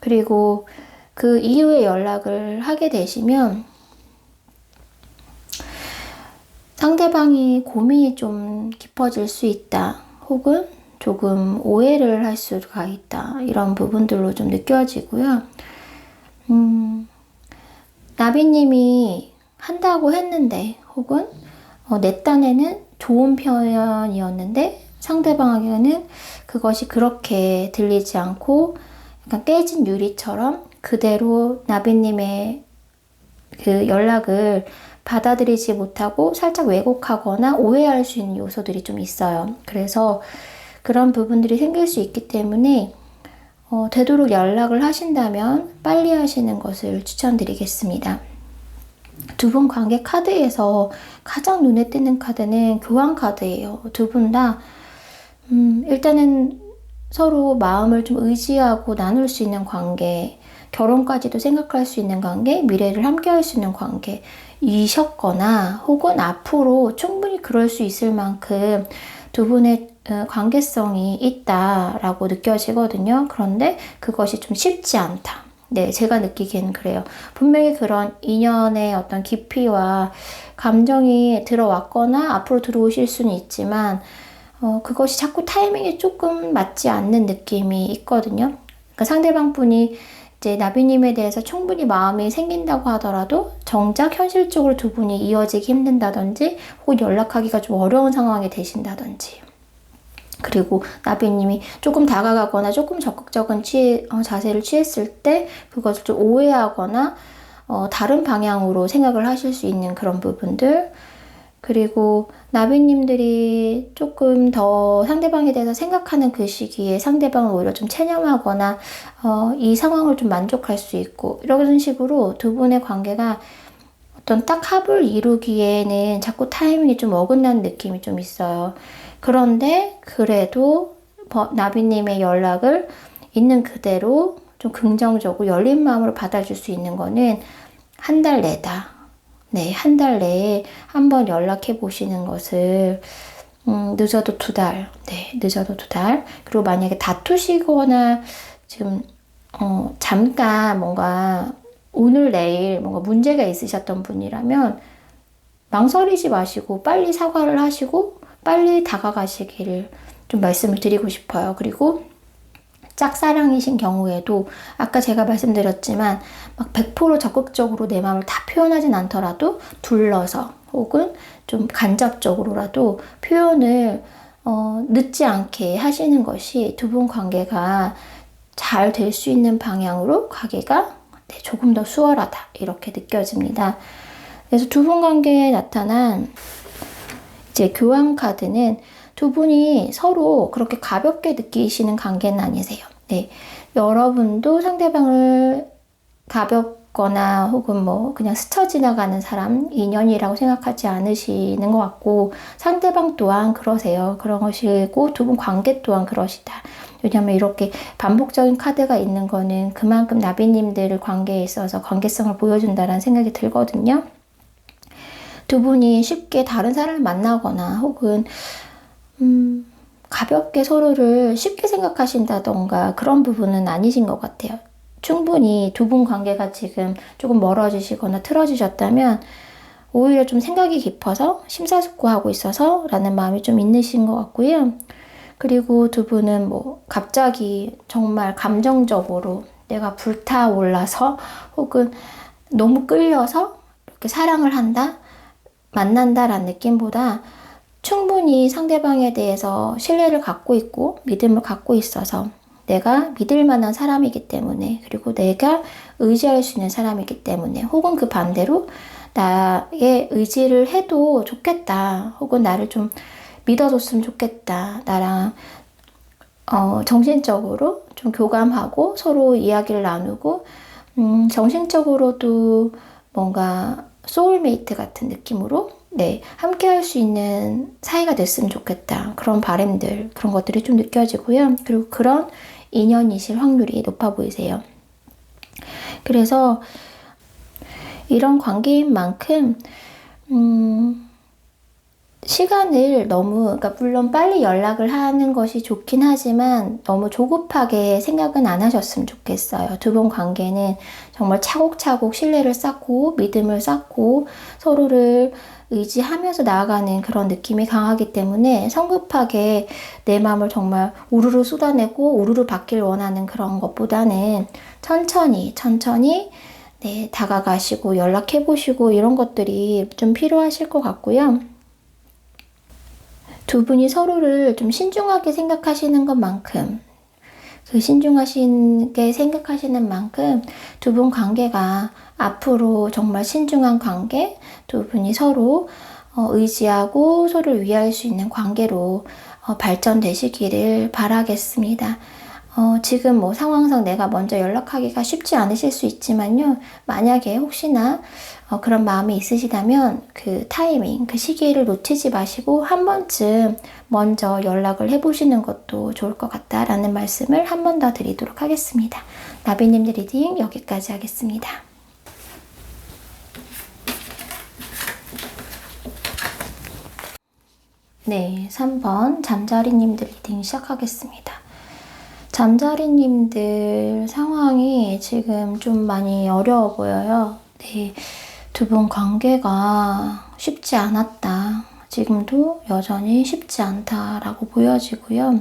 그리고 그 이후에 연락을 하게 되시면 상대방이 고민이 좀 깊어질 수 있다. 혹은 조금 오해를 할 수가 있다. 이런 부분들로 좀 느껴지고요. 나비님이 한다고 했는데 혹은 내 딴에는 좋은 표현이었는데 상대방에게는 그것이 그렇게 들리지 않고 약간 깨진 유리처럼 그대로 나비님의 그 연락을 받아들이지 못하고 살짝 왜곡하거나 오해할 수 있는 요소들이 좀 있어요. 그래서 그런 부분들이 생길 수 있기 때문에 되도록 연락을 하신다면 빨리 하시는 것을 추천드리겠습니다. 두 분 관계 카드에서 가장 눈에 띄는 카드는 교환 카드예요. 두 분 다 일단은 서로 마음을 좀 의지하고 나눌 수 있는 관계, 결혼까지도 생각할 수 있는 관계, 미래를 함께 할 수 있는 관계이셨거나 혹은 앞으로 충분히 그럴 수 있을 만큼 두 분의 관계성이 있다라고 느껴지거든요. 그런데 그것이 좀 쉽지 않다. 네, 제가 느끼기에는 그래요. 분명히 그런 인연의 어떤 깊이와 감정이 들어왔거나 앞으로 들어오실 수는 있지만 그것이 자꾸 타이밍이 조금 맞지 않는 느낌이 있거든요. 그러니까 상대방 분이 이제 나비님에 대해서 충분히 마음이 생긴다고 하더라도 정작 현실적으로 두 분이 이어지기 힘든다든지 혹은 연락하기가 좀 어려운 상황이 되신다든지, 그리고 나비님이 조금 다가가거나 조금 적극적인 자세를 취했을 때 그것을 좀 오해하거나 다른 방향으로 생각을 하실 수 있는 그런 부분들, 그리고 나비님들이 조금 더 상대방에 대해서 생각하는 그 시기에 상대방을 오히려 좀 체념하거나 이 상황을 좀 만족할 수 있고, 이런 식으로 두 분의 관계가 어떤 딱 합을 이루기에는 자꾸 타이밍이 좀 어긋나는 느낌이 좀 있어요. 그런데 그래도 나비님의 연락을 있는 그대로 좀 긍정적으로 열린 마음으로 받아줄 수 있는 거는 한 달 내다. 네, 한 달 내에 한번 연락해 보시는 것을 늦어도 2달, 네, 늦어도 2달. 그리고 만약에 다투시거나 지금 잠깐 뭔가 오늘 내일 뭔가 문제가 있으셨던 분이라면 망설이지 마시고 빨리 사과를 하시고 빨리 다가가시기를 좀 말씀을 드리고 싶어요. 그리고 짝사랑이신 경우에도 아까 제가 말씀드렸지만 막 100% 적극적으로 내 마음을 다 표현하진 않더라도 둘러서 혹은 좀 간접적으로라도 표현을 늦지 않게 하시는 것이 두 분 관계가 잘 될 수 있는 방향으로 가기가 조금 더 수월하다, 이렇게 느껴집니다. 그래서 두 분 관계에 나타난 이제 교환 카드는 두 분이 서로 그렇게 가볍게 느끼시는 관계는 아니세요. 네, 여러분도 상대방을 거나 혹은 뭐 그냥 스쳐 지나가는 사람, 인연이라고 생각하지 않으시는 것 같고, 상대방 또한 그러세요. 그런 것이고, 두 분 관계 또한 그러시다. 왜냐면 이렇게 반복적인 카드가 있는 거는 그만큼 나비님들 관계에 있어서 관계성을 보여준다는 생각이 들거든요. 두 분이 쉽게 다른 사람을 만나거나 혹은 가볍게 서로를 쉽게 생각하신다던가 그런 부분은 아니신 것 같아요. 충분히 두 분 관계가 지금 조금 멀어지시거나 틀어지셨다면 오히려 좀 생각이 깊어서 심사숙고하고 있어서 라는 마음이 좀 있으신 것 같고요. 그리고 두 분은 뭐 갑자기 정말 감정적으로 내가 불타올라서 혹은 너무 끌려서 이렇게 사랑을 한다, 만난다라는 느낌보다 충분히 상대방에 대해서 신뢰를 갖고 있고 믿음을 갖고 있어서 내가 믿을 만한 사람이기 때문에, 그리고 내가 의지할 수 있는 사람이기 때문에, 혹은 그 반대로 나의 의지를 해도 좋겠다, 혹은 나를 좀 믿어줬으면 좋겠다, 나랑 정신적으로 좀 교감하고 서로 이야기를 나누고 정신적으로도 뭔가 소울메이트 같은 느낌으로 함께 할 수 있는 사이가 됐으면 좋겠다. 그런 바람들, 그런 것들이 좀 느껴지고요. 그리고 그런 인연이실 확률이 높아 보이세요. 그래서 이런 관계인 만큼 시간을 너무, 그러니까 물론 빨리 연락을 하는 것이 좋긴 하지만 너무 조급하게 생각은 안 하셨으면 좋겠어요. 두 분 관계는 정말 차곡차곡 신뢰를 쌓고 믿음을 쌓고 서로를 의지하면서 나아가는 그런 느낌이 강하기 때문에 성급하게 내 마음을 정말 우르르 쏟아내고 우르르 받길 원하는 그런 것보다는 천천히 다가가시고 연락해보시고 이런 것들이 좀 필요하실 것 같고요. 두 분이 서로를 좀 신중하게 생각하시는 것만큼, 그 신중하게 생각하시는 만큼 두 분 관계가 앞으로 정말 신중한 관계, 두 분이 서로 의지하고 서로를 위할 수 있는 관계로 발전되시기를 바라겠습니다. 지금 뭐 상황상 내가 먼저 연락하기가 쉽지 않으실 수 있지만요. 만약에 혹시나 그런 마음이 있으시다면 그 타이밍, 그 시기를 놓치지 마시고 한 번쯤 먼저 연락을 해보시는 것도 좋을 것 같다라는 말씀을 한 번 더 드리도록 하겠습니다. 나비님들 리딩 여기까지 하겠습니다. 네, 3번 잠자리님들 리딩 시작하겠습니다. 잠자리님들 상황이 지금 좀 많이 어려워 보여요. 네, 두 분 관계가 쉽지 않았다. 지금도 여전히 쉽지 않다라고 보여지고요.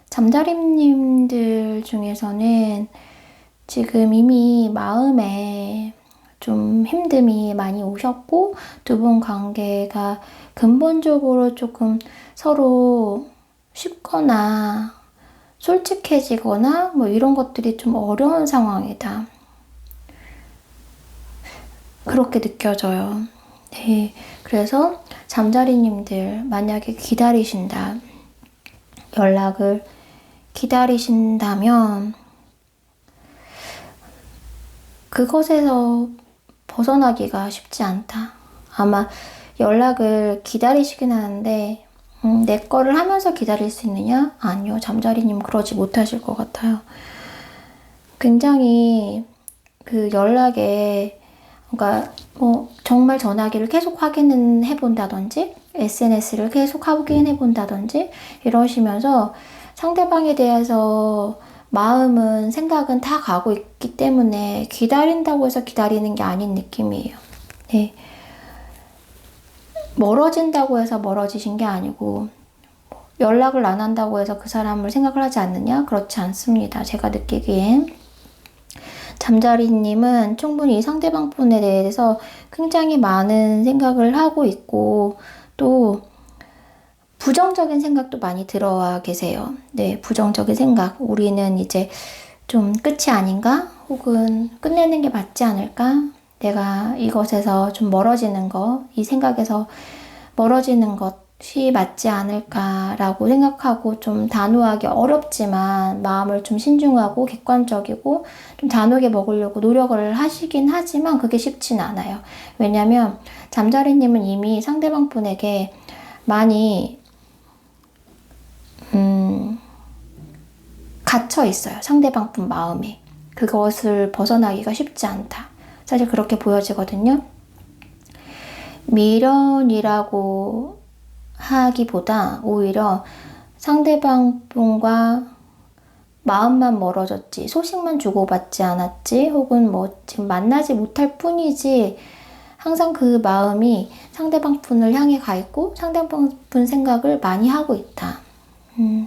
잠자리님들 중에서는 지금 이미 마음에 좀 힘듦이 많이 오셨고 두 분 관계가 근본적으로 조금 서로 쉽거나 솔직해지거나 뭐 이런 것들이 좀 어려운 상황이다. 그렇게 느껴져요. 네, 그래서 잠자리님들 만약에 기다리신다, 연락을 기다리신다면 그것에서 벗어나기가 쉽지 않다. 아마 연락을 기다리시긴 하는데 내 거를 하면서 기다릴 수 있느냐? 아니요. 잠자리님 그러지 못하실 것 같아요. 굉장히 그 연락에, 그러니까 뭐 정말 전화기를 계속 확인은 해본다든지 SNS를 계속 확인해 본다든지 이러시면서 상대방에 대해서 마음은, 생각은 다 가고 있기 때문에 기다린다고 해서 기다리는 게 아닌 느낌이에요. 네. 멀어진다고 해서 멀어지신 게 아니고 연락을 안 한다고 해서 그 사람을 생각을 하지 않느냐? 그렇지 않습니다. 제가 느끼기엔. 잠자리님은 충분히 상대방 분에 대해서 굉장히 많은 생각을 하고 있고 또 부정적인 생각도 많이 들어와 계세요. 네, 부정적인 생각. 우리는 이제 좀 끝이 아닌가? 혹은 끝내는 게 맞지 않을까? 내가 이것에서 좀 멀어지는 것, 이 생각에서 멀어지는 것, 맞지 않을까라고 생각하고 좀 단호하게 어렵지만 마음을 좀 신중하고 객관적이고 좀 단호하게 먹으려고 노력을 하시긴 하지만 그게 쉽진 않아요. 왜냐면 잠자리님은 이미 상대방 분에게 많이 갇혀 있어요. 상대방 분 마음에. 그것을 벗어나기가 쉽지 않다. 사실 그렇게 보여지거든요. 미련이라고 하기보다 오히려 상대방 분과 마음만 멀어졌지, 소식만 주고받지 않았지, 혹은 뭐 지금 만나지 못할 뿐이지, 항상 그 마음이 상대방 분을 향해 가 있고 상대방 분 생각을 많이 하고 있다.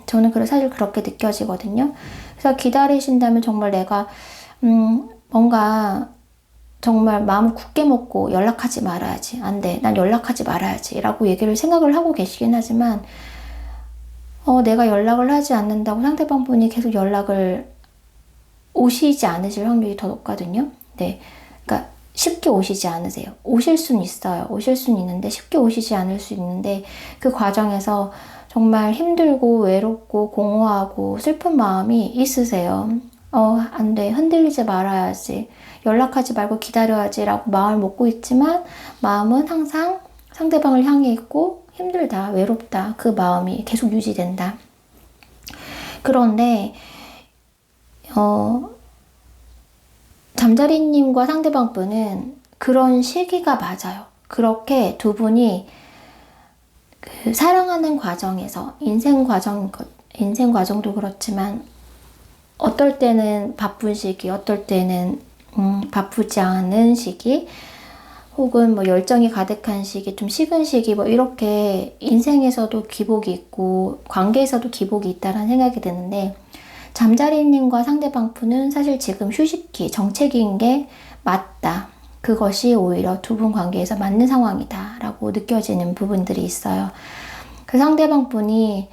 저는 사실 그렇게 느껴지거든요. 그래서 기다리신다면 정말 내가 뭔가 정말 마음을 굳게 먹고 연락하지 말아야지. 안 돼. 난 연락하지 말아야지. 라고 생각을 하고 계시긴 하지만 내가 연락을 하지 않는다고 상대방 분이 계속 연락을 오시지 않으실 확률이 더 높거든요. 네. 그러니까 쉽게 오시지 않으세요. 오실 수는 있어요. 오실 수는 있는데 쉽게 오시지 않을 수 있는데 그 과정에서 정말 힘들고 외롭고 공허하고 슬픈 마음이 있으세요. 안 돼. 흔들리지 말아야지. 연락하지 말고 기다려야지 라고 마음을 먹고 있지만 마음은 항상 상대방을 향해 있고 힘들다, 외롭다. 그 마음이 계속 유지된다. 그런데 잠자리님과 상대방 분은 그런 시기가 맞아요. 그렇게 두 분이 그 사랑하는 과정에서 인생 과정도 그렇지만 어떨 때는 바쁜 시기, 어떨 때는 바쁘지 않은 시기, 혹은 뭐 열정이 가득한 시기, 좀 식은 시기, 뭐 이렇게 인생에서도 기복이 있고 관계에서도 기복이 있다라는 생각이 드는데 잠자리님과 상대방 분은 사실 지금 휴식기, 정체기인 게 맞다. 그것이 오히려 두 분 관계에서 맞는 상황이다 라고 느껴지는 부분들이 있어요. 그 상대방 분이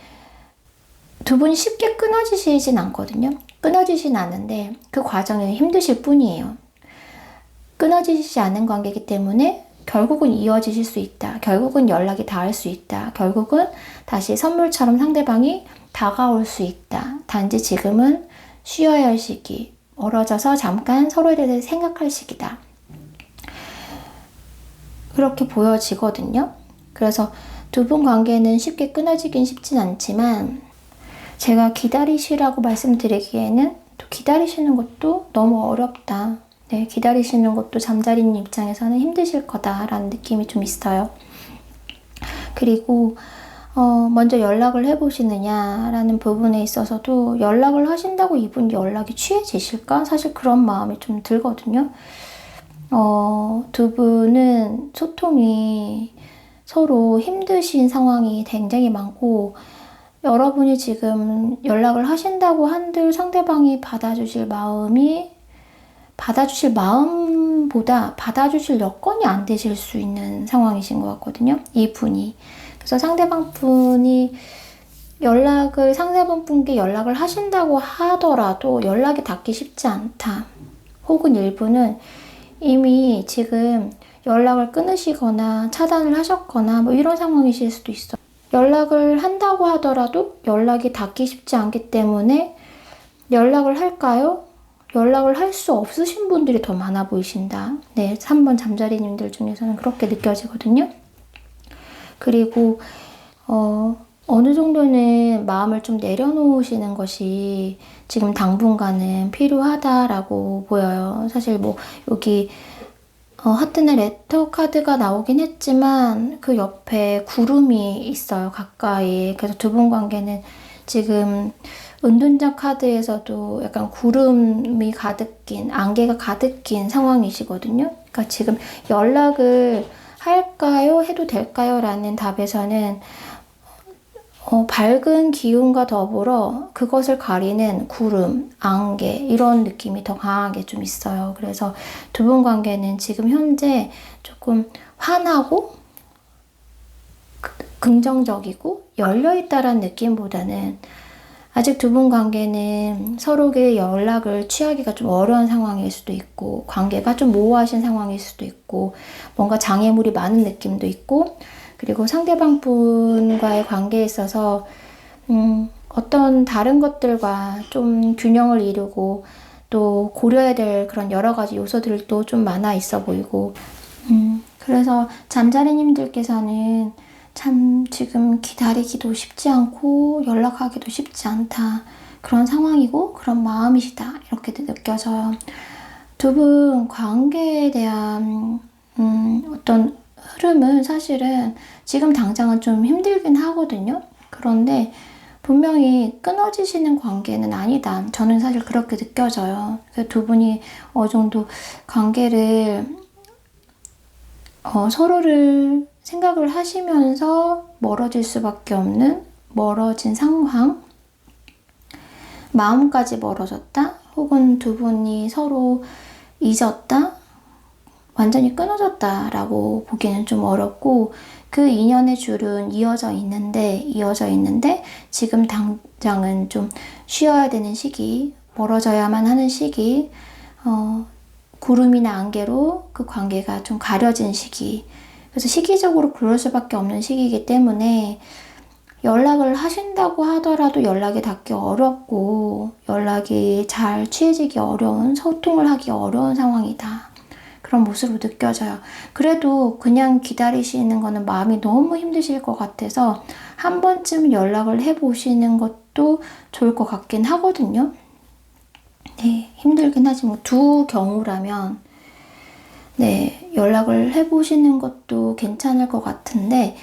두 분이 쉽게 끊어지시진 않거든요. 끊어지진 않는데 그 과정이 힘드실 뿐이에요. 끊어지지 않은 관계이기 때문에 결국은 이어지실 수 있다. 결국은 연락이 닿을 수 있다. 결국은 다시 선물처럼 상대방이 다가올 수 있다. 단지 지금은 쉬어야 할 시기, 멀어져서 잠깐 서로에 대해서 생각할 시기다. 그렇게 보여지거든요. 그래서 두 분 관계는 쉽게 끊어지긴 쉽진 않지만 제가 기다리시라고 말씀드리기에는 또 기다리시는 것도 너무 어렵다. 네, 기다리시는 것도 잠자리님 입장에서는 힘드실 거다라는 느낌이 좀 있어요. 그리고 먼저 연락을 해보시느냐라는 부분에 있어서도 연락을 하신다고 이분이 연락이 취해지실까? 사실 그런 마음이 좀 들거든요. 두 분은 소통이 서로 힘드신 상황이 굉장히 많고 여러분이 지금 연락을 하신다고 한들 상대방이 받아주실 마음보다 받아주실 여건이 안 되실 수 있는 상황이신 것 같거든요. 이분이. 그래서 상대방 분이 상대방 분께 연락을 하신다고 하더라도 연락이 닿기 쉽지 않다. 혹은 일부는 이미 지금 연락을 끊으시거나 차단을 하셨거나 뭐 이런 상황이실 수도 있어요. 연락을 한다고 하더라도 연락이 닿기 쉽지 않기 때문에 연락을 할까요? 연락을 할 수 없으신 분들이 더 많아 보이신다. 네, 3번 잠자리님들 중에서는 그렇게 느껴지거든요. 그리고 어느 정도는 마음을 좀 내려놓으시는 것이 지금 당분간은 필요하다라고 보여요. 사실 뭐 여기 하트의 레터 카드가 나오긴 했지만 그 옆에 구름이 있어요. 가까이. 그래서 두 분 관계는 지금 은둔자 카드에서도 약간 구름이 가득 낀, 안개가 가득 낀 상황이시거든요. 그러니까 지금 연락을 할까요? 해도 될까요? 라는 답에서는 밝은 기운과 더불어 그것을 가리는 구름, 안개 이런 느낌이 더 강하게 좀 있어요. 그래서 두 분 관계는 지금 현재 조금 환하고 긍정적이고 열려있다라는 느낌보다는 아직 두 분 관계는 서로에게 연락을 취하기가 좀 어려운 상황일 수도 있고 관계가 좀 모호하신 상황일 수도 있고 뭔가 장애물이 많은 느낌도 있고 그리고 상대방 분과의 관계에 있어서 어떤 다른 것들과 좀 균형을 이루고 또 고려해야 될 그런 여러 가지 요소들도 좀 많아 있어 보이고, 그래서 잠자리님들께서는 참 지금 기다리기도 쉽지 않고 연락하기도 쉽지 않다. 그런 상황이고 그런 마음이시다. 이렇게 느껴져요. 두 분 관계에 대한 어떤 흐름은 사실은 지금 당장은 좀 힘들긴 하거든요. 그런데 분명히 끊어지시는 관계는 아니다. 저는 사실 그렇게 느껴져요. 두 분이 어느 정도 관계를 서로를 생각을 하시면서 멀어질 수밖에 없는 멀어진 상황, 마음까지 멀어졌다, 혹은 두 분이 서로 잊었다, 완전히 끊어졌다라고 보기는 좀 어렵고, 그 인연의 줄은 이어져 있는데 지금 당장은 좀 쉬어야 되는 시기, 멀어져야만 하는 시기, 구름이나 안개로 그 관계가 좀 가려진 시기. 그래서 시기적으로 그럴 수밖에 없는 시기이기 때문에 연락을 하신다고 하더라도 연락이 닿기 어렵고 연락이 잘 취해지기 어려운, 소통을 하기 어려운 상황이다. 그런 모습으로 느껴져요. 그래도 그냥 기다리시는 거는 마음이 너무 힘드실 것 같아서 한 번쯤 연락을 해보시는 것도 좋을 것 같긴 하거든요. 네, 힘들긴 하지 뭐 두 경우라면 네, 연락을 해보시는 것도 괜찮을 것 같은데,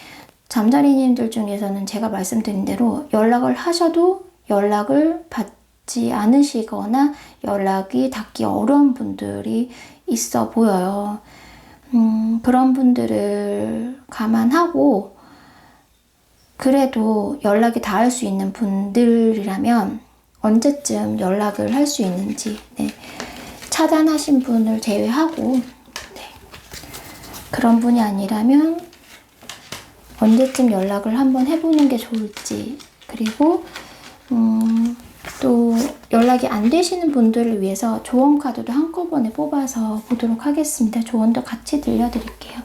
잠자리님들 중에서는 제가 말씀드린 대로 연락을 하셔도 연락을 받지 않으시거나 연락이 닿기 어려운 분들이 있어 보여요. 그런 분들을 감안하고 그래도 연락이 닿을 수 있는 분들이라면 언제쯤 연락을 할 수 있는지, 네, 차단하신 분을 제외하고, 네, 그런 분이 아니라면 언제쯤 연락을 한번 해보는 게 좋을지, 그리고 또 연락이 안 되시는 분들을 위해서 조언 카드도 한꺼번에 뽑아서 보도록 하겠습니다. 조언도 같이 들려드릴게요.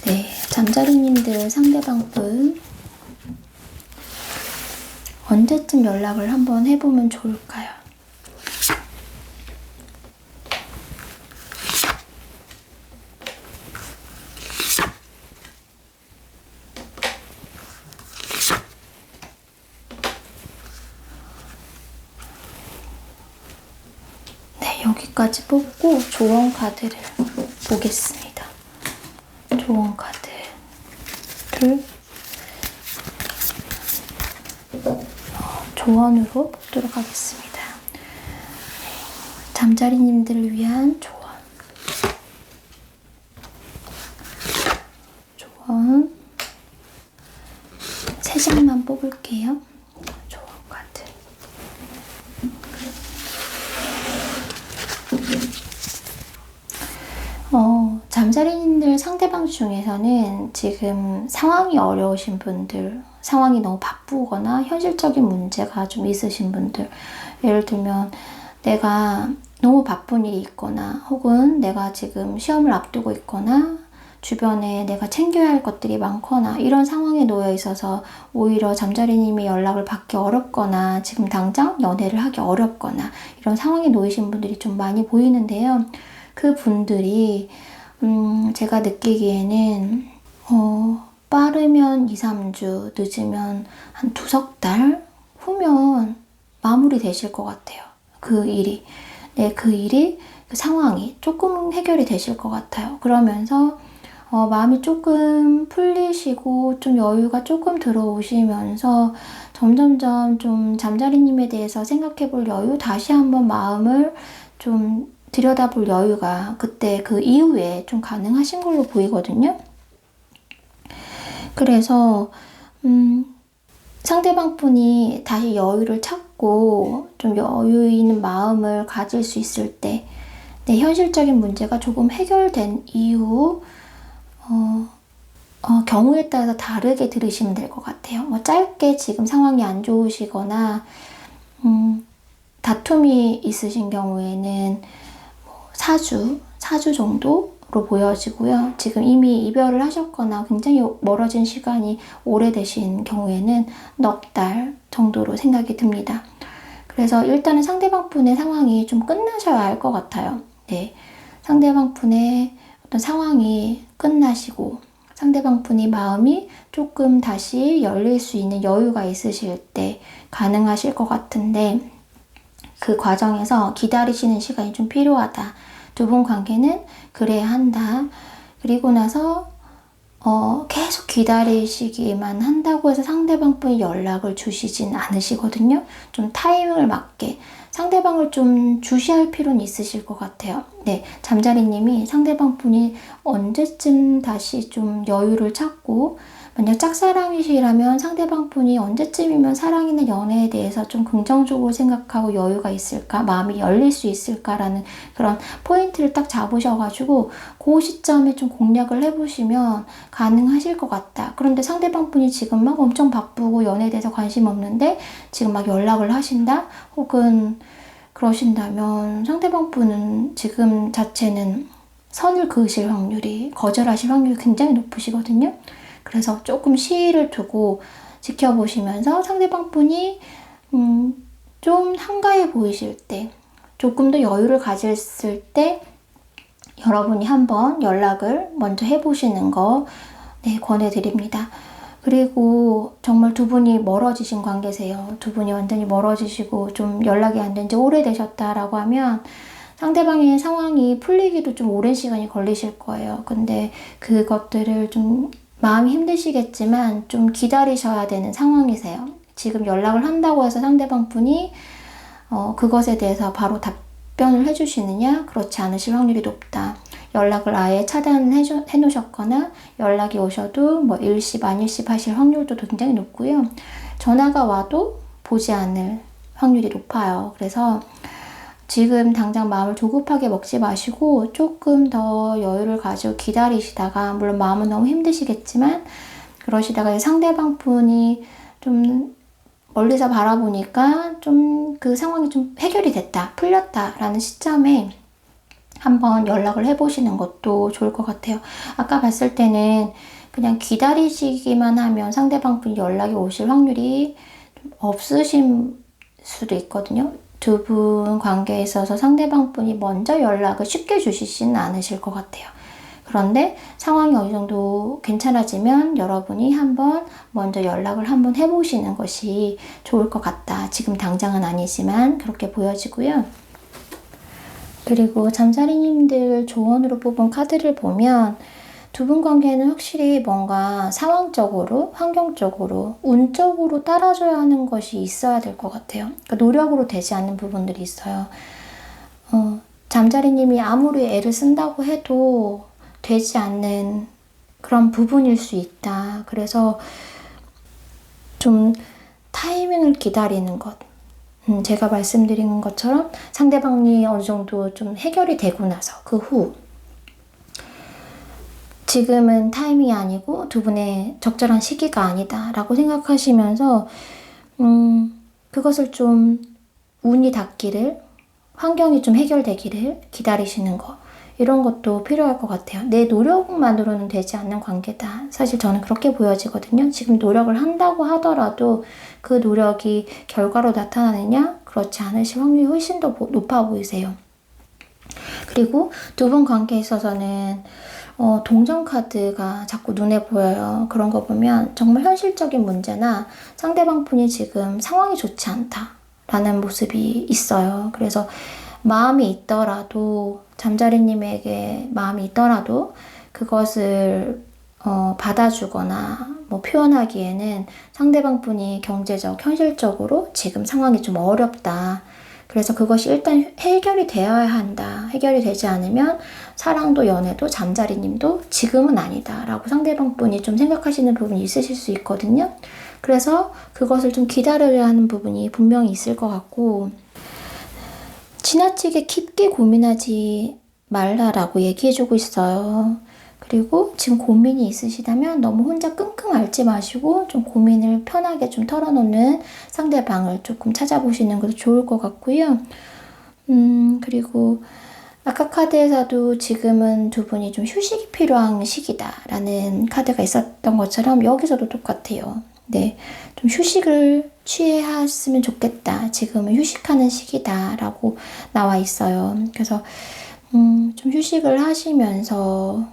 네, 잠자리님들 상대방 분 언제쯤 연락을 한번 해보면 좋을까요? 네, 여기까지 뽑고 조언 카드를 보겠습니다. 조언 카드를 조언으로 뽑도록 하겠습니다. 잠자리님들을 위한 조언 3장만 뽑을게요. 조언 카드. 잠자리님들 상대방 중에서는 지금 상황이 어려우신 분들, 상황이 너무 바쁘거나 현실적인 문제가 좀 있으신 분들, 예를 들면 내가 너무 바쁜 일이 있거나 혹은 내가 지금 시험을 앞두고 있거나 주변에 내가 챙겨야 할 것들이 많거나 이런 상황에 놓여 있어서 오히려 잠자리님이 연락을 받기 어렵거나 지금 당장 연애를 하기 어렵거나 이런 상황에 놓이신 분들이 좀 많이 보이는데요. 그 분들이 제가 느끼기에는 빠르면 2, 3주, 늦으면 한 2석 달 후면 마무리 되실 것 같아요. 그 일이. 네, 그 상황이 조금 해결이 되실 것 같아요. 그러면서 마음이 조금 풀리시고 좀 여유가 조금 들어오시면서 점점점 좀 잠자리님에 대해서 생각해 볼 여유, 다시 한번 마음을 좀 들여다볼 여유가 그때 그 이후에 좀 가능하신 걸로 보이거든요. 그래서 상대방 분이 다시 여유를 찾고 좀 여유 있는 마음을 가질 수 있을 때, 네, 현실적인 문제가 조금 해결된 이후 경우에 따라서 다르게 들으시면 될 것 같아요. 짧게 지금 상황이 안 좋으시거나 다툼이 있으신 경우에는 4주 정도 보여지고요. 지금 이미 이별을 하셨거나 굉장히 멀어진 시간이 오래되신 경우에는 넉 달 정도로 생각이 듭니다. 그래서 일단은 상대방 분의 상황이 좀 끝나셔야 할 것 같아요. 네, 상대방 분의 어떤 상황이 끝나시고 상대방 분이 마음이 조금 다시 열릴 수 있는 여유가 있으실 때 가능하실 것 같은데, 그 과정에서 기다리시는 시간이 좀 필요하다. 두 분 관계는 그래야 한다. 그리고 나서 계속 기다리시기만 한다고 해서 상대방 분이 연락을 주시진 않으시거든요. 좀 타이밍을 맞게 상대방을 좀 주시할 필요는 있으실 것 같아요. 네, 잠자리님이 상대방 분이 언제쯤 다시 좀 여유를 찾고, 만약 짝사랑이시라면 상대방 분이 언제쯤이면 사랑이나 연애에 대해서 좀 긍정적으로 생각하고 여유가 있을까, 마음이 열릴 수 있을까라는 그런 포인트를 딱 잡으셔가지고 그 시점에 좀 공략을 해보시면 가능하실 것 같다. 그런데 상대방 분이 지금 막 엄청 바쁘고 연애에 대해서 관심 없는데 지금 막 연락을 하신다? 혹은 그러신다면 상대방 분은 지금 자체는 선을 그으실 확률이, 거절하실 확률이 굉장히 높으시거든요. 그래서 조금 시일을 두고 지켜보시면서 상대방 분이 좀 한가해 보이실 때, 조금 더 여유를 가졌을 때 여러분이 한번 연락을 먼저 해보시는 거 권해드립니다. 그리고 정말 두 분이 멀어지신 관계세요. 두 분이 완전히 멀어지시고 좀 연락이 안 된 지 오래되셨다라고 하면 상대방의 상황이 풀리기도 좀 오랜 시간이 걸리실 거예요. 근데 그것들을 좀 마음이 힘드시겠지만 좀 기다리셔야 되는 상황이세요. 지금 연락을 한다고 해서 상대방 분이 그것에 대해서 바로 답변을 해주시느냐? 그렇지 않으실 확률이 높다. 연락을 아예 차단을 해놓으셨거나 연락이 오셔도 뭐 일시, 만일시 하실 확률도 굉장히 높고요. 전화가 와도 보지 않을 확률이 높아요. 그래서 지금 당장 마음을 조급하게 먹지 마시고 조금 더 여유를 가지고 기다리시다가, 물론 마음은 너무 힘드시겠지만 그러시다가 상대방 분이 좀 멀리서 바라보니까 좀 그 상황이 좀 해결이 됐다, 풀렸다라는 시점에 한번 연락을 해보시는 것도 좋을 것 같아요. 아까 봤을 때는 그냥 기다리시기만 하면 상대방 분이 연락이 오실 확률이 좀 없으신 수도 있거든요. 두 분 관계에 있어서 상대방 분이 먼저 연락을 쉽게 주시지는 않으실 것 같아요. 그런데 상황이 어느 정도 괜찮아지면 여러분이 한번 먼저 연락을 한번 해보시는 것이 좋을 것 같다. 지금 당장은 아니지만 그렇게 보여지고요. 그리고 잠자리님들 조언으로 뽑은 카드를 보면 두 분 관계는 확실히 뭔가 상황적으로, 환경적으로, 운적으로 따라줘야 하는 것이 있어야 될 것 같아요. 그러니까 노력으로 되지 않는 부분들이 있어요. 잠자리님이 아무리 애를 쓴다고 해도 되지 않는 그런 부분일 수 있다. 그래서 좀 타이밍을 기다리는 것. 제가 말씀드린 것처럼 상대방이 어느 정도 좀 해결이 되고 나서 그 후 지금은 타이밍이 아니고 두 분의 적절한 시기가 아니다 라고 생각하시면서 그것을 좀 운이 닿기를, 환경이 좀 해결되기를 기다리시는 거, 이런 것도 필요할 것 같아요. 내 노력만으로는 되지 않는 관계다. 사실 저는 그렇게 보여지거든요. 지금 노력을 한다고 하더라도 그 노력이 결과로 나타나느냐? 그렇지 않으실 확률이 훨씬 더 높아 보이세요. 그리고 두 분 관계에 있어서는 동전 카드가 자꾸 눈에 보여요. 그런 거 보면 정말 현실적인 문제나 상대방 분이 지금 상황이 좋지 않다라는 모습이 있어요. 그래서 마음이 있더라도, 잠자리님에게 마음이 있더라도 그것을 받아주거나 뭐 표현하기에는 상대방 분이 경제적, 현실적으로 지금 상황이 좀 어렵다. 그래서 그것이 일단 해결이 되어야 한다. 해결이 되지 않으면 사랑도 연애도 잠자리님도 지금은 아니다 라고 상대방 분이 좀 생각하시는 부분이 있으실 수 있거든요. 그래서 그것을 좀 기다려야 하는 부분이 분명히 있을 것 같고, 지나치게 깊게 고민하지 말라라고 얘기해주고 있어요. 그리고 지금 고민이 있으시다면 너무 혼자 끙끙 앓지 마시고 좀 고민을 편하게 좀 털어놓는 상대방을 조금 찾아보시는 것도 좋을 것 같고요. 그리고 아까 카드에서도 지금은 두 분이 좀 휴식이 필요한 시기다라는 카드가 있었던 것처럼 여기서도 똑같아요. 네, 좀 휴식을 취했으면 좋겠다. 지금은 휴식하는 시기다라고 나와 있어요. 그래서 좀 휴식을 하시면서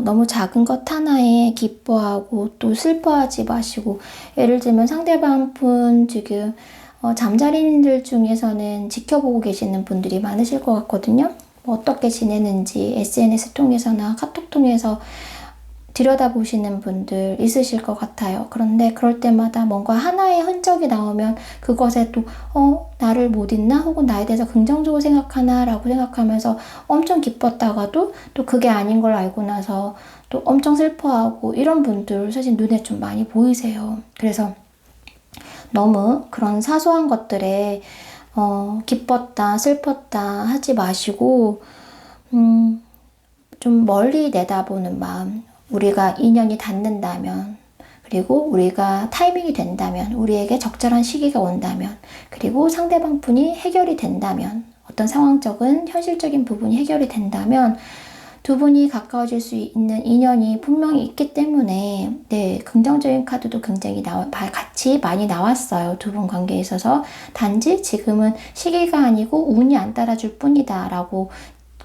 너무 작은 것 하나에 기뻐하고 또 슬퍼하지 마시고, 예를 들면 상대방 분 지금 잠자리님들 중에서는 지켜보고 계시는 분들이 많으실 것 같거든요. 뭐 어떻게 지내는지 SNS 통해서나 카톡 통해서 들여다보시는 분들 있으실 것 같아요. 그런데 그럴 때마다 뭔가 하나의 흔적이 나오면 그것에 또 나를 못 잊나? 혹은 나에 대해서 긍정적으로 생각하나? 라고 생각하면서 엄청 기뻤다가도 또 그게 아닌 걸 알고 나서 또 엄청 슬퍼하고, 이런 분들 사실 눈에 좀 많이 보이세요. 그래서 너무 그런 사소한 것들에 기뻤다, 슬펐다 하지 마시고 좀 멀리 내다보는 마음, 우리가 인연이 닿는다면, 그리고 우리가 타이밍이 된다면, 우리에게 적절한 시기가 온다면, 그리고 상대방 분이 해결이 된다면, 어떤 상황적인 현실적인 부분이 해결이 된다면 두 분이 가까워질 수 있는 인연이 분명히 있기 때문에, 네, 긍정적인 카드도 굉장히 같이 많이 나왔어요. 두 분 관계에 있어서. 단지 지금은 시기가 아니고 운이 안 따라줄 뿐이다 라고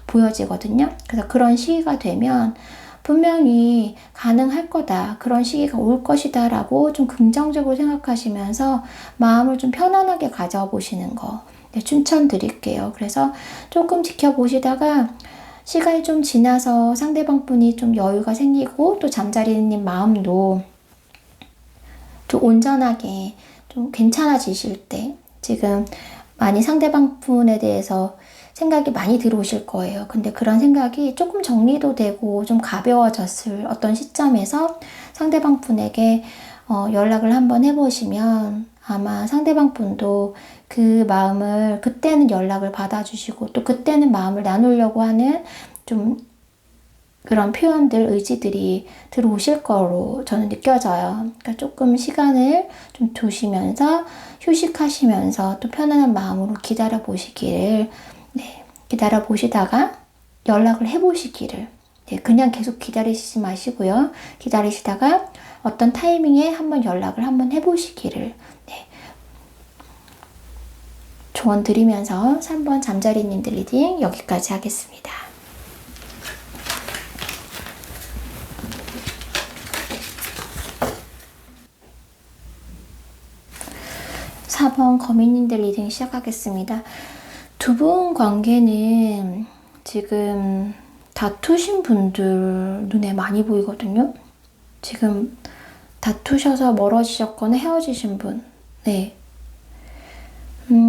보여지거든요. 그래서 그런 시기가 되면 분명히 가능할 거다, 그런 시기가 올 것이다 라고 좀 긍정적으로 생각하시면서 마음을 좀 편안하게 가져보시는 거, 네, 추천드릴게요. 그래서 조금 지켜보시다가 시간이 좀 지나서 상대방 분이 좀 여유가 생기고 또 잠자리님 마음도 좀 온전하게 좀 괜찮아지실 때, 지금 많이 상대방 분에 대해서 생각이 많이 들어오실 거예요. 근데 그런 생각이 조금 정리도 되고 좀 가벼워졌을 어떤 시점에서 상대방 분에게 연락을 한번 해보시면 아마 상대방 분도 그 마음을, 그때는 연락을 받아주시고 또 그때는 마음을 나누려고 하는 좀 그런 표현들, 의지들이 들어오실 거로 저는 느껴져요. 그러니까 조금 시간을 좀 두시면서 휴식하시면서 또 편안한 마음으로 기다려 보시기를, 네, 기다려 보시다가 연락을 해 보시기를, 네, 그냥 계속 기다리시지 마시고요. 기다리시다가 어떤 타이밍에 한번 연락을 한번 해 보시기를, 네, 조언 드리면서 3번 잠자리님들 리딩 여기까지 하겠습니다. 4번 거미님들 리딩 시작하겠습니다. 두 분 관계는 지금 다투신 분들 눈에 많이 보이거든요. 지금 다투셔서 멀어지셨거나 헤어지신 분, 네,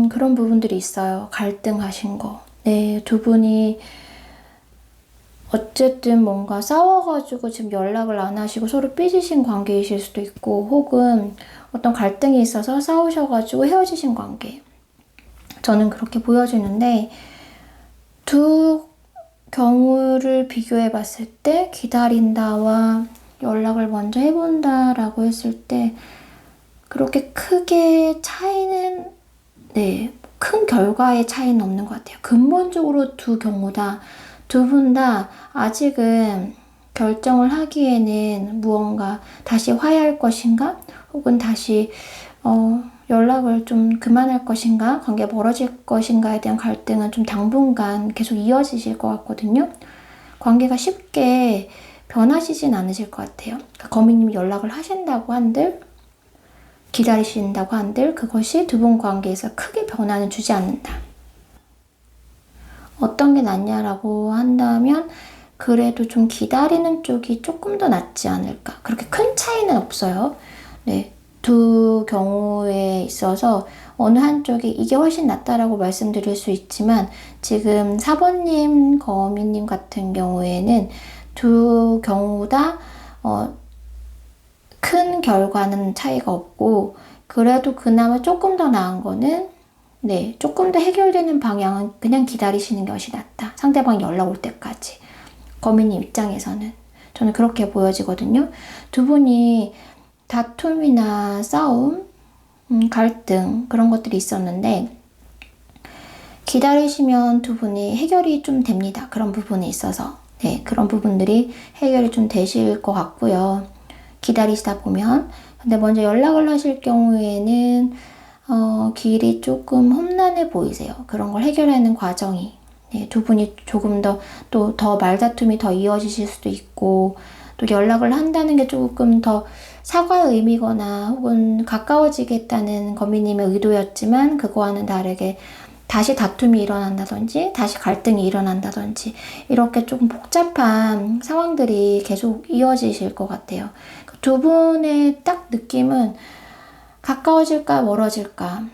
그런 부분들이 있어요. 갈등하신 거. 네, 두 분이 어쨌든 뭔가 싸워가지고 지금 연락을 안 하시고 서로 삐지신 관계이실 수도 있고, 혹은 어떤 갈등이 있어서 싸우셔가지고 헤어지신 관계. 저는 그렇게 보여지는데, 두 경우를 비교해 봤을 때 기다린다와 연락을 먼저 해본다라고 했을 때 그렇게 크게 차이는, 네, 큰 결과의 차이는 없는 것 같아요. 근본적으로 두 경우 다, 두 분 다 아직은 결정을 하기에는 무언가 다시 화해할 것인가, 혹은 다시 연락을 좀 그만할 것인가, 관계 멀어질 것인가에 대한 갈등은 좀 당분간 계속 이어지실 것 같거든요. 관계가 쉽게 변하시진 않으실 것 같아요. 그러니까 거미님이 연락을 하신다고 한들, 기다리신다고 한들 그것이 두 분 관계에서 크게 변화는 주지 않는다. 어떤 게 낫냐라고 한다면 그래도 좀 기다리는 쪽이 조금 더 낫지 않을까. 그렇게 큰 차이는 없어요. 네, 두 경우에 있어서 어느 한쪽이 이게 훨씬 낫다라고 말씀드릴 수 있지만, 지금 4번님, 거미님 같은 경우에는 두 경우 다 큰 결과는 차이가 없고, 그래도 그나마 조금 더 나은 거는, 네, 조금 더 해결되는 방향은 그냥 기다리시는 것이 낫다. 상대방 연락 올 때까지. 거미님 입장에서는 저는 그렇게 보여지거든요. 두 분이 다툼이나 싸움, 갈등, 그런 것들이 있었는데 기다리시면 두 분이 해결이 좀 됩니다. 그런 부분에 있어서. 네, 그런 부분들이 해결이 좀 되실 것 같고요. 기다리시다 보면. 근데 먼저 연락을 하실 경우에는 길이 조금 험난해 보이세요. 그런 걸 해결하는 과정이. 네, 두 분이 조금 더 말다툼이 더 이어지실 수도 있고, 또 연락을 한다는 게 조금 더 사과의 의미거나 혹은 가까워지겠다는 거미님의 의도였지만 그거와는 다르게 다시 다툼이 일어난다든지 다시 갈등이 일어난다든지 이렇게 조금 복잡한 상황들이 계속 이어지실 것 같아요. 두 분의 딱 느낌은 가까워질까 멀어질까,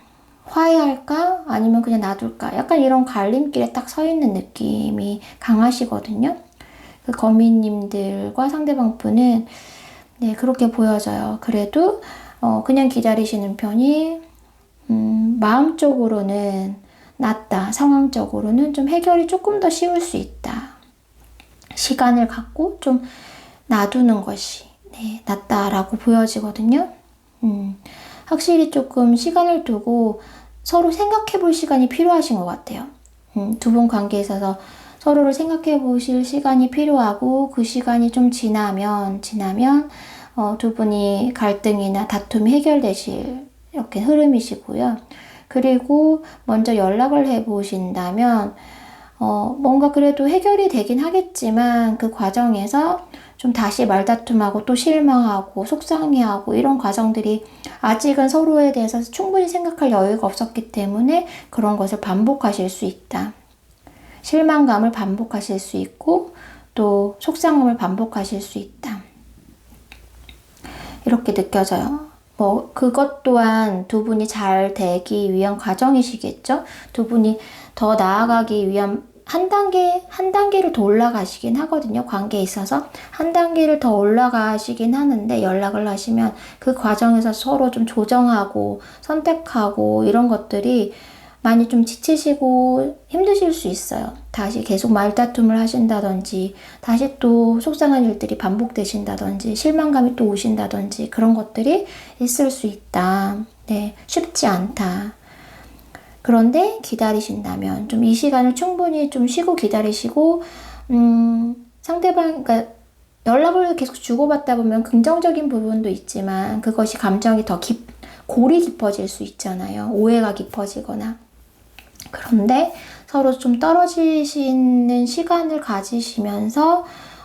화해할까 아니면 그냥 놔둘까, 약간 이런 갈림길에 딱 서 있는 느낌이 강하시거든요. 그 거미님들과 상대방 분은 네, 그렇게 보여져요. 그래도 그냥 기다리시는 편이 마음적으로는 낫다. 상황적으로는 좀 해결이 조금 더 쉬울 수 있다. 시간을 갖고 좀 놔두는 것이 네, 낫다라고 보여지거든요. 확실히 조금 시간을 두고 서로 생각해 볼 시간이 필요하신 것 같아요. 두 분 관계에 있어서 서로를 생각해 보실 시간이 필요하고 그 시간이 좀 지나면 두 분이 갈등이나 다툼이 해결되실 이렇게 흐름이시고요. 그리고 먼저 연락을 해 보신다면 뭔가 그래도 해결이 되긴 하겠지만 그 과정에서 좀 다시 말다툼하고 또 실망하고 속상해하고 이런 과정들이 아직은 서로에 대해서 충분히 생각할 여유가 없었기 때문에 그런 것을 반복하실 수 있다. 실망감을 반복하실 수 있고 또 속상함을 반복하실 수 있다. 이렇게 느껴져요. 그것 또한 두 분이 잘 되기 위한 과정이시겠죠? 두 분이 더 나아가기 위한 한 단계를 더 올라가시긴 하거든요. 관계에 있어서. 한 단계를 더 올라가시긴 하는데 연락을 하시면 그 과정에서 서로 좀 조정하고 선택하고 이런 것들이 많이 좀 지치시고 힘드실 수 있어요. 다시 계속 말다툼을 하신다든지 다시 또 속상한 일들이 반복되신다든지 실망감이 또 오신다든지 그런 것들이 있을 수 있다. 네, 쉽지 않다. 그런데 기다리신다면 좀 이 시간을 충분히 좀 쉬고 기다리시고 그러니까 연락을 계속 주고받다 보면 긍정적인 부분도 있지만 그것이 감정이 더 골이 깊어질 수 있잖아요. 오해가 깊어지거나. 그런데 서로 좀 떨어지시는 시간을 가지시면서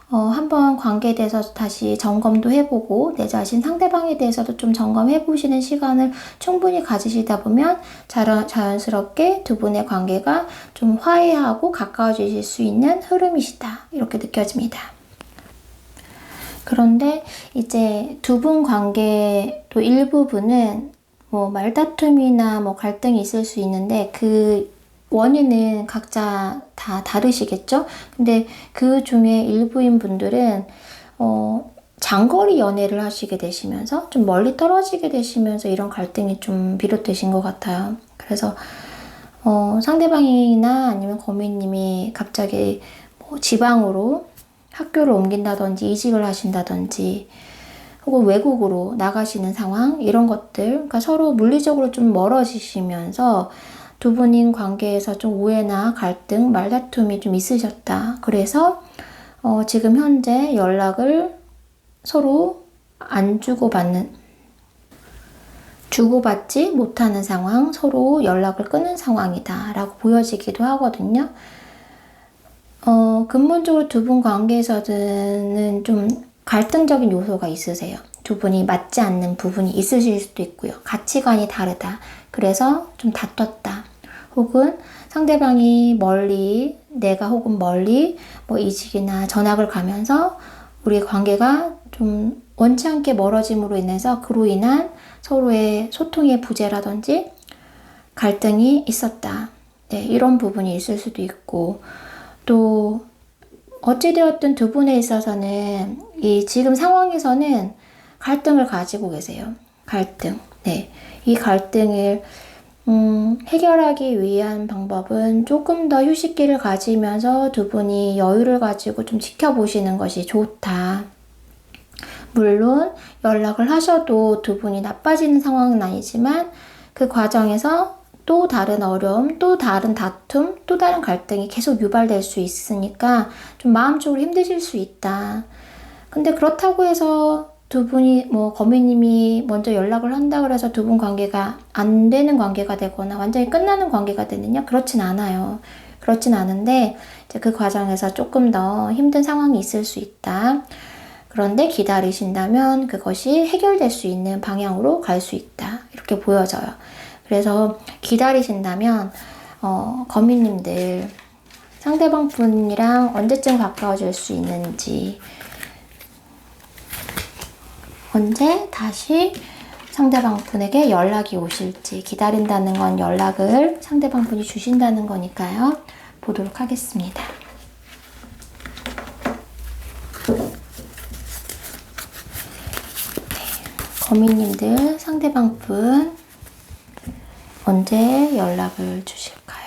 한번 관계에 대해서 다시 점검도 해보고 내 자신 상대방에 대해서도 좀 점검해보시는 시간을 충분히 가지시다 보면 자연스럽게 두 분의 관계가 좀 화해하고 가까워지실 수 있는 흐름이시다. 이렇게 느껴집니다. 그런데 이제 두 분 관계 또 일부분은 말다툼이나 갈등이 있을 수 있는데 그 원인은 각자 다 다르시겠죠? 근데 그 중에 일부인 분들은 장거리 연애를 하시게 되시면서 좀 멀리 떨어지게 되시면서 이런 갈등이 좀 비롯되신 것 같아요. 그래서 상대방이나 아니면 거미님이 갑자기 지방으로 학교를 옮긴다든지 이직을 하신다든지 혹은 외국으로 나가시는 상황 이런 것들, 그러니까 서로 물리적으로 좀 멀어지시면서 두 분인 관계에서 좀 오해나 갈등, 말다툼이 좀 있으셨다. 그래서 지금 현재 연락을 서로 안 주고받지 못하는 상황, 서로 연락을 끊은 상황이다 라고 보여지기도 하거든요. 근본적으로 두 분 관계에서는 좀 갈등적인 요소가 있으세요. 두 분이 맞지 않는 부분이 있으실 수도 있고요. 가치관이 다르다. 그래서 좀 다퉜다. 혹은 상대방이 멀리, 내가 혹은 멀리 이직이나 전학을 가면서 우리 관계가 좀 원치 않게 멀어짐으로 인해서 그로 인한 서로의 소통의 부재라든지 갈등이 있었다. 네, 이런 부분이 있을 수도 있고 또 어찌되었든 두 분에 있어서는 이 지금 상황에서는 갈등을 가지고 계세요. 갈등. 네. 이 갈등을 해결하기 위한 방법은 조금 더 휴식기를 가지면서 두 분이 여유를 가지고 좀 지켜보시는 것이 좋다. 물론 연락을 하셔도 두 분이 나빠지는 상황은 아니지만 그 과정에서 또 다른 어려움, 또 다른 다툼, 또 다른 갈등이 계속 유발될 수 있으니까 좀 마음적으로 힘드실 수 있다. 근데 그렇다고 해서 두 분이 거미님이 먼저 연락을 한다 그래서 두 분 관계가 안 되는 관계가 되거나 완전히 끝나는 관계가 되느냐? 그렇진 않아요. 그렇진 않은데 이제 그 과정에서 조금 더 힘든 상황이 있을 수 있다. 그런데 기다리신다면 그것이 해결될 수 있는 방향으로 갈 수 있다. 이렇게 보여져요. 그래서 기다리신다면 거미님들 상대방 분이랑 언제쯤 가까워질 수 있는지, 언제 다시 상대방 분에게 연락이 오실지, 기다린다는 건 연락을 상대방 분이 주신다는 거니까요. 보도록 하겠습니다. 거미님들 상대방 분 언제 연락을 주실까요?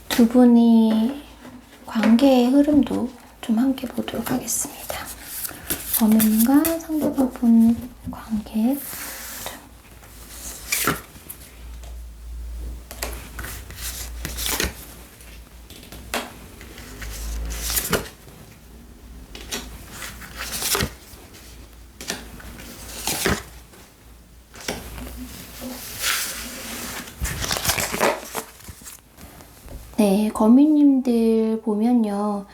두 분이 관계의 흐름도 좀 함께 보도록 하겠습니다. 범인과 상대방 분 관계. 네, 거미님들 보면요.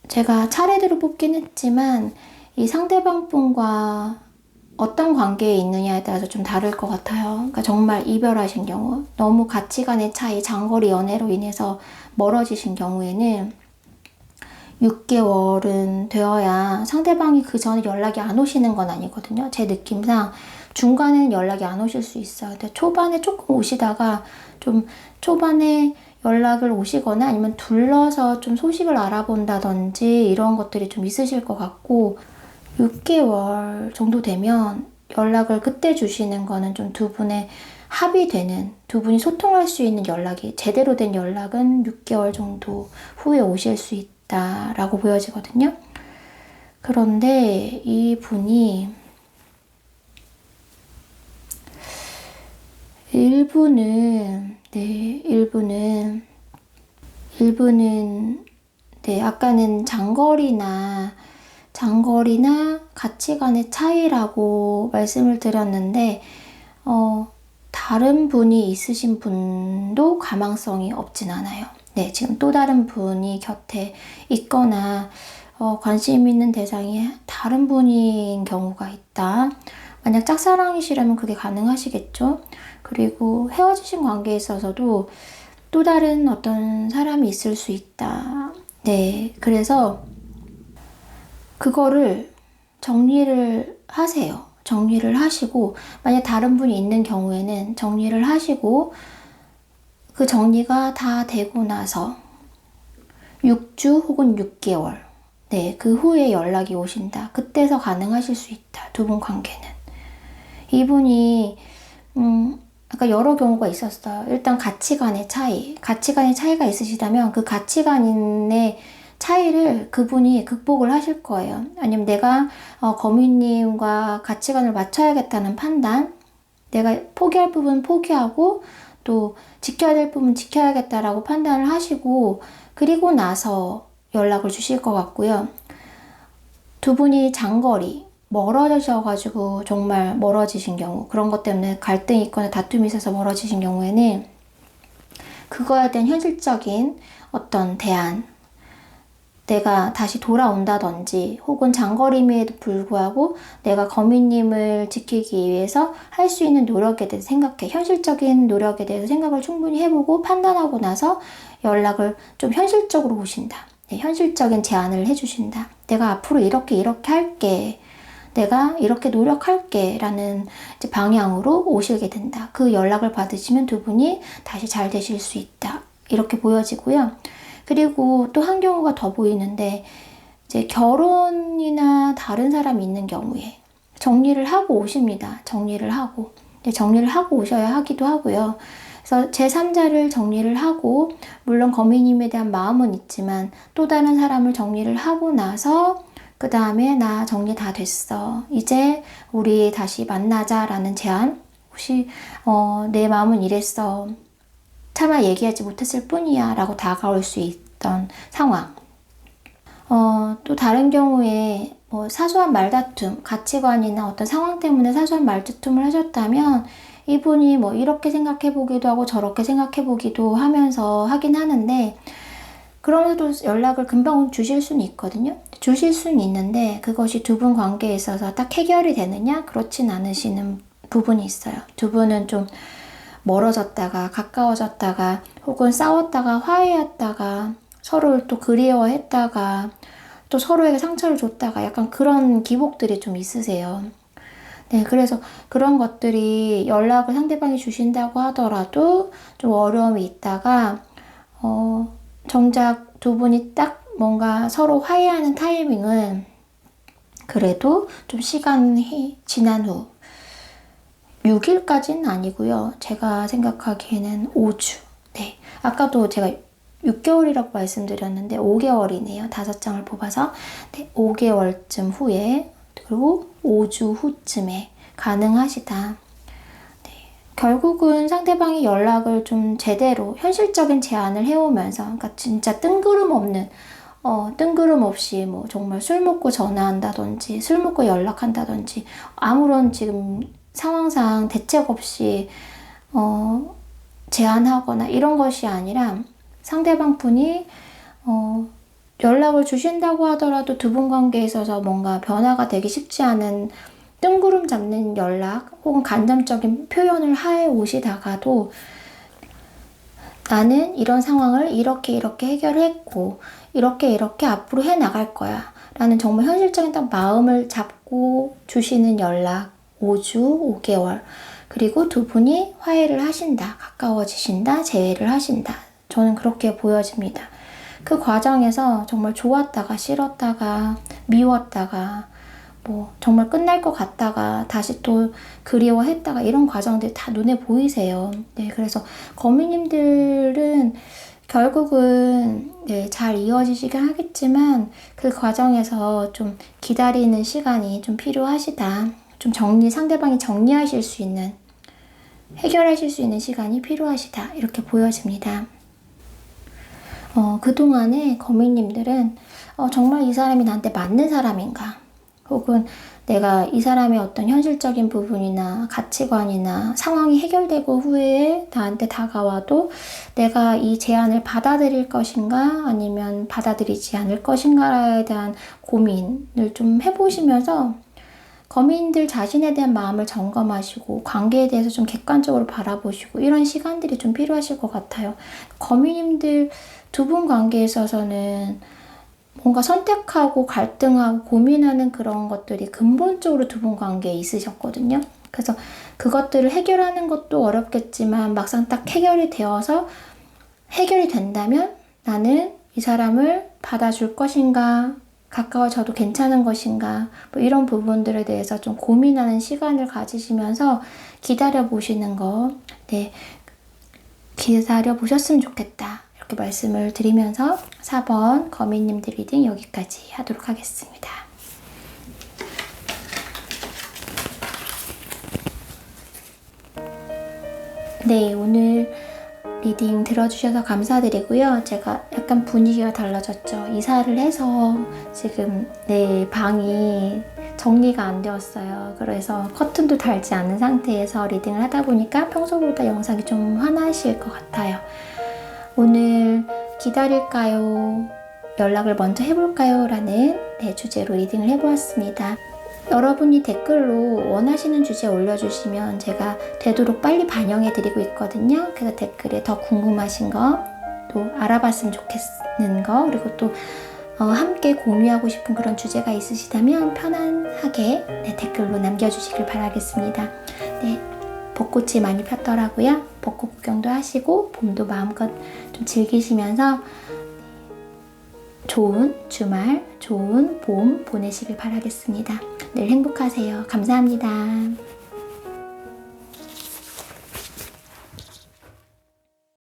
제가 차례대로 뽑긴 했지만 이 상대방 분과 어떤 관계에 있느냐에 따라서 좀 다를 것 같아요. 그러니까 정말 이별하신 경우, 너무 가치관의 차이, 장거리 연애로 인해서 멀어지신 경우에는 6개월은 되어야, 상대방이 그 전에 연락이 안 오시는 건 아니거든요. 제 느낌상 중간에는 연락이 안 오실 수 있어요. 근데 초반에 조금 오시다가 좀 초반에 연락을 오시거나 아니면 둘러서 좀 소식을 알아본다든지 이런 것들이 좀 있으실 것 같고, 6개월 정도 되면 연락을 그때 주시는 거는 좀 두 분의 합의되는, 두 분이 소통할 수 있는 연락이, 제대로 된 연락은 6개월 정도 후에 오실 수 있다라고 보여지거든요. 그런데 이 분이 일부는 아까는 장거리나 가치관의 차이라고 말씀을 드렸는데, 다른 분이 있으신 분도 가망성이 없진 않아요. 네, 지금 또 다른 분이 곁에 있거나, 관심 있는 대상이 다른 분인 경우가 있다. 만약 짝사랑이시라면 그게 가능하시겠죠? 그리고 헤어지신 관계에 있어서도 또 다른 어떤 사람이 있을 수 있다. 네, 그래서 그거를 정리를 하세요. 정리를 하시고, 만약 다른 분이 있는 경우에는 정리를 하시고, 그 정리가 다 되고 나서 6주 혹은 6개월, 네, 그 후에 연락이 오신다. 그때서 가능하실 수 있다. 두 분 관계는. 이분이 아까 여러 경우가 있었어요. 일단 가치관의 차이가 있으시다면 그 가치관의 차이를 그분이 극복을 하실 거예요. 아니면 내가 거미님과 가치관을 맞춰야겠다는 판단, 내가 포기할 부분 포기하고 또 지켜야 될 부분 지켜야겠다라고 판단을 하시고, 그리고 나서 연락을 주실 것 같고요. 두 분이 장거리, 멀어져가지고 정말 멀어지신 경우, 그런 것 때문에 갈등이 있거나 다툼이 있어서 멀어지신 경우에는 그거에 대한 현실적인 어떤 대안, 내가 다시 돌아온다든지, 혹은 장거리임에도 불구하고 내가 거미님을 지키기 위해서 할 수 있는 노력에 대해서 생각해. 현실적인 노력에 대해서 생각을 충분히 해보고 판단하고 나서 연락을 좀 현실적으로 보신다. 네, 현실적인 제안을 해주신다. 내가 앞으로 이렇게 할게. 내가 이렇게 노력할게 라는 방향으로 오시게 된다. 그 연락을 받으시면 두 분이 다시 잘 되실 수 있다. 이렇게 보여지고요. 그리고 또 한 경우가 더 보이는데 이제 결혼이나 다른 사람이 있는 경우에 정리를 하고 오십니다. 정리를 하고 오셔야 하기도 하고요. 그래서 제3자를 정리를 하고 물론 거미님에 대한 마음은 있지만 또 다른 사람을 정리를 하고 나서 그 다음에 나 정리 다 됐어. 이제 우리 다시 만나자라는 제안. 혹시 내 마음은 이랬어. 차마 얘기하지 못했을 뿐이야 라고 다가올 수 있던 상황. 또 다른 경우에 뭐 사소한 말다툼, 가치관이나 어떤 상황 때문에 사소한 말다툼을 하셨다면 이분이 뭐 이렇게 생각해 보기도 하고 저렇게 생각해 보기도 하면서 하긴 하는데 그러면서도 연락을 금방 주실 수는 있거든요. 주실 수는 있는데 그것이 두 분 관계에 있어서 딱 해결이 되느냐? 그렇진 않으시는 부분이 있어요. 두 분은 좀 멀어졌다가 가까워졌다가 혹은 싸웠다가 화해했다가 서로를 또 그리워했다가 또 서로에게 상처를 줬다가 약간 그런 기복들이 좀 있으세요. 네, 그래서 그런 것들이 연락을 상대방이 주신다고 하더라도 좀 어려움이 있다가 정작 두 분이 딱 뭔가 서로 화해하는 타이밍은 그래도 좀 시간이 지난 후 6일까지는 아니고요. 제가 생각하기에는 5주. 네, 아까도 제가 6개월이라고 말씀드렸는데 5개월이네요. 5장을 뽑아서. 네, 5개월쯤 후에 그리고 5주 후쯤에 가능하시다. 네, 결국은 상대방이 연락을 좀 제대로 현실적인 제안을 해오면서 그러니까 진짜 뜬구름 없이 뭐 정말 술 먹고 전화한다든지 술 먹고 연락한다든지 아무런 지금 상황상 대책 없이 제안하거나 이런 것이 아니라 상대방 분이 연락을 주신다고 하더라도 두 분 관계에 있어서 뭔가 변화가 되기 쉽지 않은 뜬구름 잡는 연락 혹은 간접적인 표현을 해 오시다가도 나는 이런 상황을 이렇게 해결했고 이렇게 앞으로 해 나갈 거야 라는 정말 현실적인 딱 마음을 잡고 주시는 연락 5주, 5개월 그리고 두 분이 화해를 하신다, 가까워지신다, 재회를 하신다. 저는 그렇게 보여집니다. 그 과정에서 정말 좋았다가 싫었다가 미웠다가 뭐 정말 끝날 것 같다가 다시 또 그리워했다가 이런 과정들이 다 눈에 보이세요. 네, 그래서 거미님들은 결국은 네, 잘 이어지시긴 하겠지만 그 과정에서 좀 기다리는 시간이 좀 필요하시다. 좀 상대방이 정리하실 수 있는, 해결하실 수 있는 시간이 필요하시다. 이렇게 보여집니다. 그동안에 거미님들은 정말 이 사람이 나한테 맞는 사람인가? 혹은 내가 이 사람의 어떤 현실적인 부분이나 가치관이나 상황이 해결되고 후에 나한테 다가와도 내가 이 제안을 받아들일 것인가 아니면 받아들이지 않을 것인가에 대한 고민을 좀 해보시면서 거미인들 자신에 대한 마음을 점검하시고 관계에 대해서 좀 객관적으로 바라보시고 이런 시간들이 좀 필요하실 것 같아요. 거미님들 두 분 관계에 있어서는 뭔가 선택하고 갈등하고 고민하는 그런 것들이 근본적으로 두 분 관계에 있으셨거든요. 그래서 그것들을 해결하는 것도 어렵겠지만 막상 딱 해결이 되어서 해결이 된다면 나는 이 사람을 받아줄 것인가 가까워져도 괜찮은 것인가 뭐 이런 부분들에 대해서 좀 고민하는 시간을 가지시면서 기다려보시는 거 네, 기다려보셨으면 좋겠다 이렇게 말씀을 드리면서 4번 거미님들 리딩 여기까지 하도록 하겠습니다. 네, 오늘 리딩 들어주셔서 감사드리고요. 제가 약간 분위기가 달라졌죠. 이사를 해서 지금 내 방이 정리가 안 되었어요. 그래서 커튼도 달지 않은 상태에서 리딩을 하다 보니까 평소보다 영상이 좀 화나실 것 같아요. 오늘 기다릴까요? 연락을 먼저 해볼까요? 라는 주제로 리딩을 해보았습니다. 여러분이 댓글로 원하시는 주제 올려주시면 제가 되도록 빨리 반영해드리고 있거든요. 그래서 댓글에 더 궁금하신 거, 또 알아봤으면 좋겠는 거, 그리고 또 함께 공유하고 싶은 그런 주제가 있으시다면 편안하게 댓글로 남겨주시길 바라겠습니다. 네, 벚꽃이 많이 폈더라고요. 벚꽃 구경도 하시고 봄도 마음껏 좀 즐기시면서 좋은 주말, 좋은 봄 보내시길 바라겠습니다. 늘 행복하세요. 감사합니다.